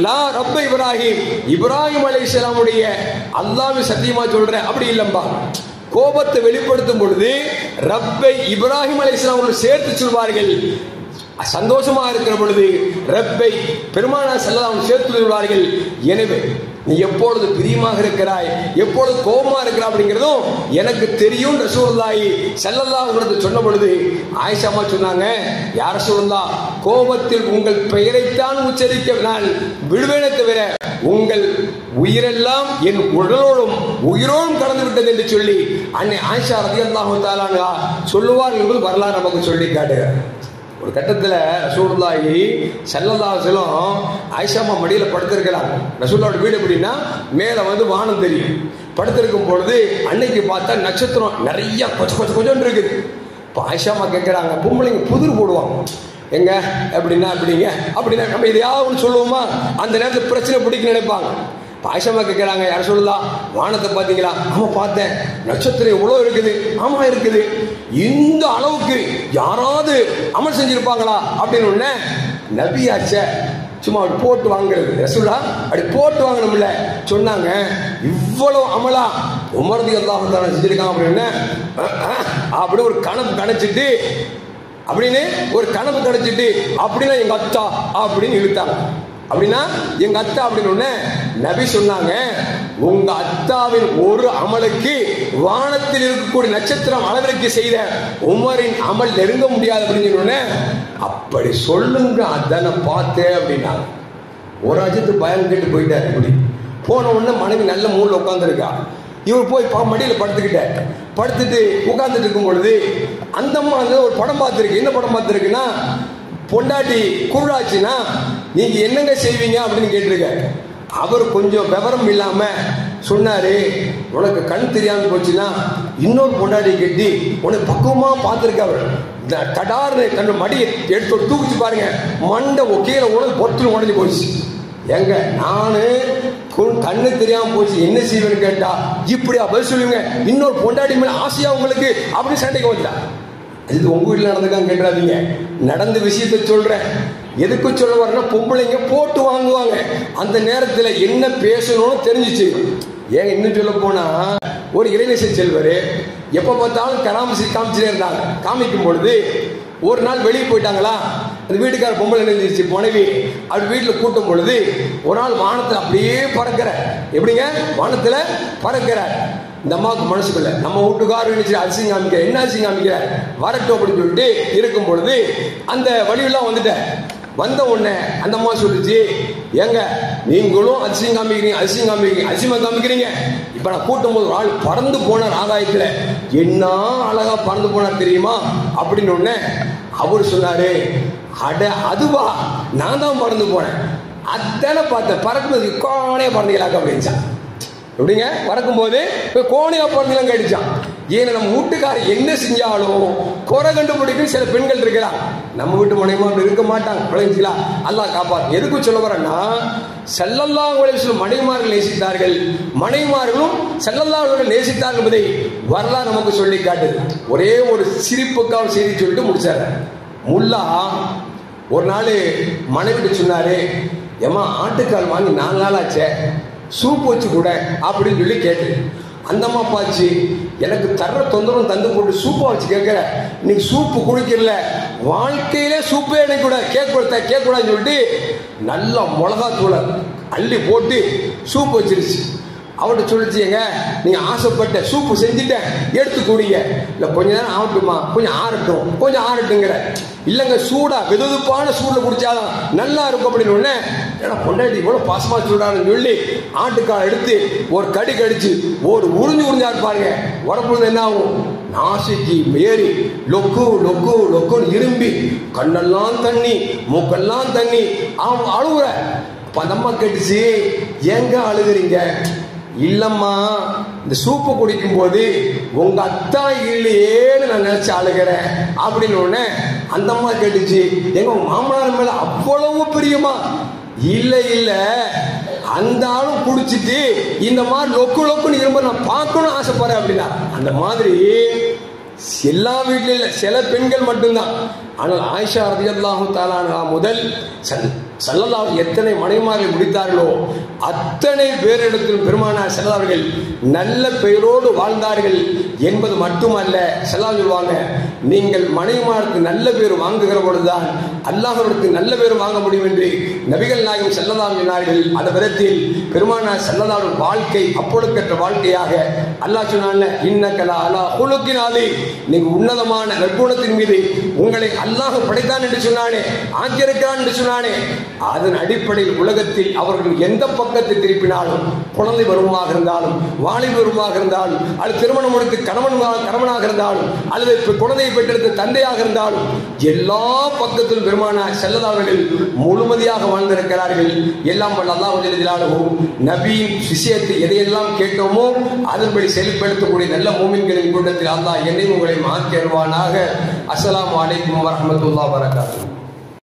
லா ரப்ப இப்ராஹிம், இப்ராஹிம் அலைஹிஸ்ஸலாமுடைய அல்லாஹ்வை சத்தியமா சொல்றேன் அப்படி இல்லம்பா. கோபத்தை வெளிப்படுத்தும் பொழுது ரப்பை இப்ராஹிம் அலைஹிஸ்ஸலாமோடு சேர்த்து சொல்வார்கள். சந்தோஷமா இருக்கிற பொழுது ரப்பை பெருமானார் ஸல்லல்லாஹு அலைஹி வஸல்லம் சேர்த்து சொல்வார்கள். எனவே நீ எப்பொழுது பிரியமாக இருக்கிறாய், எப்பொழுது கோபமா இருக்கிறாய் அப்படிங்கிறதும் எனக்கு தெரியும் ரசூலுல்லாஹி ஸல்லல்லாஹு அலைஹி வஸல்லம் சொன்ன பொழுது ஆயிஷா அம்மா சொன்னாங்க, யா ரசூலுல்லாஹ் கோபத்தில் உங்கள் பெயரைத்தான் உச்சரிக்க நான் விடுவேனே தவிர உங்கள் உயிரெல்லாம் என் உடலோடும் உயிரோடும் கலந்து விட்டது என்று சொல்லி அன்னை ஆயிஷா ரலியல்லாஹு தஆலா அன்ஹா சொல்லுவார் என்பது வரலாறு நமக்கு சொல்லி காட்டுகிறார். ஒரு கட்டத்தில் ரசூலுல்லாஹி ஸல்லல்லாஹு அலைஹி வஸல்லம் ஆயிஷா அம்மா மடியில படுத்திருக்கிறாங்க. ரசூலுல்லாஹோட வீடு எப்படின்னா மேலே வந்து வானம் தெரியும். படுத்திருக்கும் பொழுது அன்னைக்கு பார்த்தா நட்சத்திரம் நிறைய கொஞ்சம் இருக்குது. இப்போ ஆயிஷா அம்மா கேட்குறாங்க, பொம்பளைங்க புதிர் போடுவாங்க எங்க எப்படின்னா அப்படின்னா நம்ம இதையாவது ஒன்று சொல்லுவோமா? அந்த நேரத்தில் பிரச்சனை பிடிக்க நினைப்பாங்க. ஆயிஷா கேட்கிறாங்க, யார சொல்லலாம் வானத்தை பார்த்தீங்களா? ஆமா பார்த்தேன், நட்சத்திரம் எவ்வளவு இருக்குது. ஆமா இருக்குது. இந்த அளவுக்கு யாராவது அமல் செஞ்சிருப்பாங்களா அப்படின்னு ஒண்ணு நபியாச்ச சும்மா அப்படி போட்டு வாங்குறது ரசூலுல்லாஹ் அப்படி போட்டு வாங்கணும்ல சொன்னாங்க. இவ்வளவு அமலா உமர் ரலியல்லாஹு அன்ஹு செஞ்சிருக்காங்க அப்படின்னு அப்படி ஒரு கணக்கு கணச்சிட்டு அப்படின்னு ஒரு கணக்கு கிடைச்சிட்டு அப்படின்னா எங்க அத்தா அப்படின்னு இழுத்தாங்க. அப்படின்னா எங்க அத்தா அப்படின்னு நபி சொன்னாங்க, உங்க அத்தாவின் ஒரு அமலுக்கு வானத்தில் இருக்கக்கூடிய நட்சத்திரம் அளவிற்கு செய்த உமரின் அமல் நெருங்க முடியாது அப்படின்னு சொன்ன. அப்படி சொல்லுங்க அதான பார்த்தேன் அப்படின்னாங்க. ஒரு அஜித்து பயம் கேட்டு போயிட்டாரு. இப்படி போன உடனே மனைவி நல்ல மூணுல உட்காந்துருக்கா. இவர் போய் மடியில் படுத்துக்கிட்டார். படுத்துட்டு உட்கார்ந்துட்டு இருக்கும் பொழுது அந்த அம்மா ஒரு படம் பார்த்துருக்கு. என்ன படம் பார்த்துருக்குன்னா, பொண்டாட்டி குருடாச்சுன்னா நீங்க என்னங்க செய்வீங்க அப்படின்னு கேட்டிருக்காரு. அவர் கொஞ்சம் விவரம் இல்லாம சொன்னாரு, உனக்கு கண் தெரியாம போச்சுன்னா இன்னொரு பொண்டாட்டி கட்டி உனக்கு பக்குவமா பார்த்துருக்க. அவர் தடார்னு தன் மடியை எடுத்து தூக்கிச்சு பாருங்க, மண்டை கீழே உடல் பொத்து உடஞ்சி போச்சு. எங்க நானு கண்ணு தெரியாம போச்சு என்ன செய்வேன்னு கேட்டா இப்படியா பதில் சொல்லுங்க, இன்னொரு பொண்டாட்டி மேல ஆசையா உங்களுக்கு அப்படின்னு சண்டைக்கு வந்தா. இது உங்க வீட்டில் நடந்துக்கான்னு கேட்காதீங்க, நடந்த விஷயத்தை சொல்றேன். எதுக்கு சொல்ல வரேன்னா, பொம்பளைங்க போட்டு வாங்குவாங்க. அந்த நேரத்தில் என்ன பேசணும்னு தெரிஞ்சிச்சு. ஏங்க இன்னும் சொல்ல போனா ஒரு இளைஞர் செல்வர் எப்ப பார்த்தாலும் கராமசி காமிச்சுட்டே இருந்தாங்க. காமிக்கும் பொழுது ஒரு நாள் வெளியே போயிட்டாங்களா, அந்த வீட்டுக்கார பொம்பளை நினைஞ்சிருச்சு மனைவி அப்படி வீட்டில் கூட்டும் பொழுது ஒரு நாள் வானத்தில் அப்படியே பறக்கிற. எப்படிங்க வானத்தில் பறக்கிற. இந்த அம்மாவுக்கு மனசுக்குள்ள நம்ம வீட்டுக்காரர் நினைச்சு அரிசிங்க காமிக்கிற, என்ன அரிசிங்க காமிக்கிற வரட்டும் அப்படின்னு சொல்லிட்டு இருக்கும் பொழுது அந்த வழியெல்லாம் வந்துட்டேன். வந்த உடனே அந்த அம்மா சொல்லிச்சு, ஏங்க நீங்களும் அதிசயம் காமிக்கிறீங்க அதிசயமா காமிக்கிறீங்க. இப்ப நான் கூட்டும் போது ஒரு ஆள் பறந்து போனார் ஆகாயத்துல, என்ன அழகா பறந்து போனார் தெரியுமா அப்படின்னு உடனே அவர் சொன்னாரு, அட அதுவா நான் தான் பறந்து போனேன், அதான பார்த்தேன் பறக்கும்போது கோணையா பறந்தீங்களாக்க அப்படின்ச்சா. எப்படிங்க பறக்கும் போது கோணையா பறந்தீங்களாம் கேட்டுச்சான். ஏன்னா நம்ம வீட்டுக்காரர் என்ன செஞ்சாலும் குறை கண்டுபிடிக்கும் சில பெண்கள் இருக்கிறான். நம்ம வீட்டு மனைவிமார்கள் இருக்க மாட்டாங்க. விளைஞ்சிங்களா அல்லாஹ் காப்பார். எதுக்கு சொல்ல வரேன்னா, ஸல்லல்லாஹு அலைஹி வஸல்லம் மனைவிமார்கள் நேசித்தார்கள், மனைவிமார்களும் ஸல்லல்லாஹு அலைஹி வஸல்லம் நேசித்தார்கள் என்பதை வரலாறு நமக்கு சொல்லி காட்டுது. ஒரே ஒரு சிரிப்புக்காக செய்தி சொல்லிட்டு முடிச்சாரு. முல்லா ஒரு நாள் மனைவிட்டு சொன்னாரு, ஏமா ஆட்டுக்கால் வாங்கி 4 நாள் ஆச்சே, சூப் வச்சு கூட அப்படின்னு சொல்லி கேட்டு. அந்த அம்மா பாச்சு, எனக்கு தர்ற தொந்தரவு தந்து போட்டு சூப்பா வச்சு கேட்கிற, இன்னைக்கு சூப்பு குடிக்கல, வாழ்க்கையிலே சூப்பே எனக்கு கூட கேட்கக்கூடாதுன்னு சொல்லிட்டு நல்லா மிளகாத்தூளை அள்ளி போட்டு சூப் வச்சிருச்சு. அவர்கிட்ட சொல்லிச்சுங்க, நீங்க ஆசைப்பட்ட சூப்பு செஞ்சுட்டேன் எடுத்து கூடிய. இல்ல கொஞ்ச நேரம் ஆகட்டுமா, கொஞ்சம் ஆறட்டுங்கிற. இல்லைங்க, சூடா வெதுப்பான சூடுல குடிச்சாதான் நல்லா இருக்கும் அப்படின்னு ஒண்ணு. ஏன்னா பொண்டாட்டி இவ்வளவு பாசமா சொல்றாருன்னு சொல்லி ஆட்டுக்கால் எடுத்து ஒரு கடி கடிச்சு ஒரு உறிஞ்சா இருப்பாருங்க. உடம்புல என்ன ஆகும், நாசிக்கு ஏறி லொக்கு லொக்கு லொக்குன்னு இரும்பி கண்ணெல்லாம் தண்ணி மூக்கெல்லாம் தண்ணி அவன் அழுகுற. அந்த அம்மா கேட்டுச்சு, ஏங்க அழுகுறீங்க? இல்லம்மா, இந்த சூப்பு குடிக்கும் போது உங்க அத்தா இல்லையேன்னு நான் நினைச்சு அழுகிறேன் அப்படின்னு ஒண்ணு. அந்த அம்மா கேட்டுச்சு, எங்க உங்க மாமனார் மேல அவ்வளவு பிரியமா? இல்ல அந்த ஆளும் குடிச்சிட்டு இந்த மாதிரி லொக்கு லொக்குன்னு இரும்ப நான் பார்க்கணும் ஆசைப்படுறேன் அப்படின்னா. அந்த மாதிரி எல்லா வீட்டிலும் இல்லை, சில பெண்கள் மட்டும்தான். ஆனால் ஆயிஷா ரலியல்லாஹு தஆலா அன்ஹா முதல் ஸல்லல்லாஹு எத்தனை மனைவிமார்கள் முடித்தார்களோ அத்தனை பேரிடத்திலும் பெருமானார் ஸல்லல்லாஹு அவர்கள் நல்ல பெயரோடு வாழ்ந்தார்கள் என்பது மட்டுமல்ல. ஸல்லல்லாஹு சொல்வாங்க, நீங்கள் மனைவிமாருக்கு நல்ல பேர் வாங்குகிற பொழுதுதான் அல்லாஹ்விற்கு நல்ல பேர் வாங்க முடியும் என்று நபிகள் நாயகம் ஸல்லல்லாஹு சொன்னார்கள். அந்த விதத்தில் பெருமானார் ஸல்லல்லாஹு வாழ்க்கை அப்பொழுக்கற்ற வாழ்க்கையாக அல்லாஹ் சொன்னான், இன்னக லஅலா குலுகின் அதீம், நீங்க உன்னதமான நற்குணத்தின் மீது உங்களை அல்லாஹ் படைத்தான் என்று சொன்னானே, ஆக்கியிருக்கிறான் என்று சொன்னானே. அதன் அடிப்படையில் உலகத்தில் அவர்கள் எந்த பக்கத்தை திருப்பினாலும், குழந்தை பருவமாக இருந்தாலும், வாலிப பருவமாக இருந்தாலும், அல்லது திருமணம் முடித்து கணவனாக இருந்தாலும், அல்லது குழந்தையை பெற்றெடுத்த தந்தையாக இருந்தாலும், எல்லா பக்கத்திலும் பெருமானார் ஸல்லல்லாஹு அவர்கள் முழுமதியாக வாழ்ந்திருக்கிறார்கள். எல்லாம் வல்ல அல்லாஹ் ஜல்ல ஜலாலுஹு நபியின் விஷயத்தை எதையெல்லாம் கேட்டோமோ அதன்படி செயல்படுத்தக்கூடிய நல்ல மூமின்களின் கூட்டத்தில் அல்லாஹ் என்னையும் உங்களை மாற்றி அருள்வானாக. அஸ்ஸலாமு அலைக்கும் வரஹ்மத்துல்லாஹி வபரகாத்துஹு.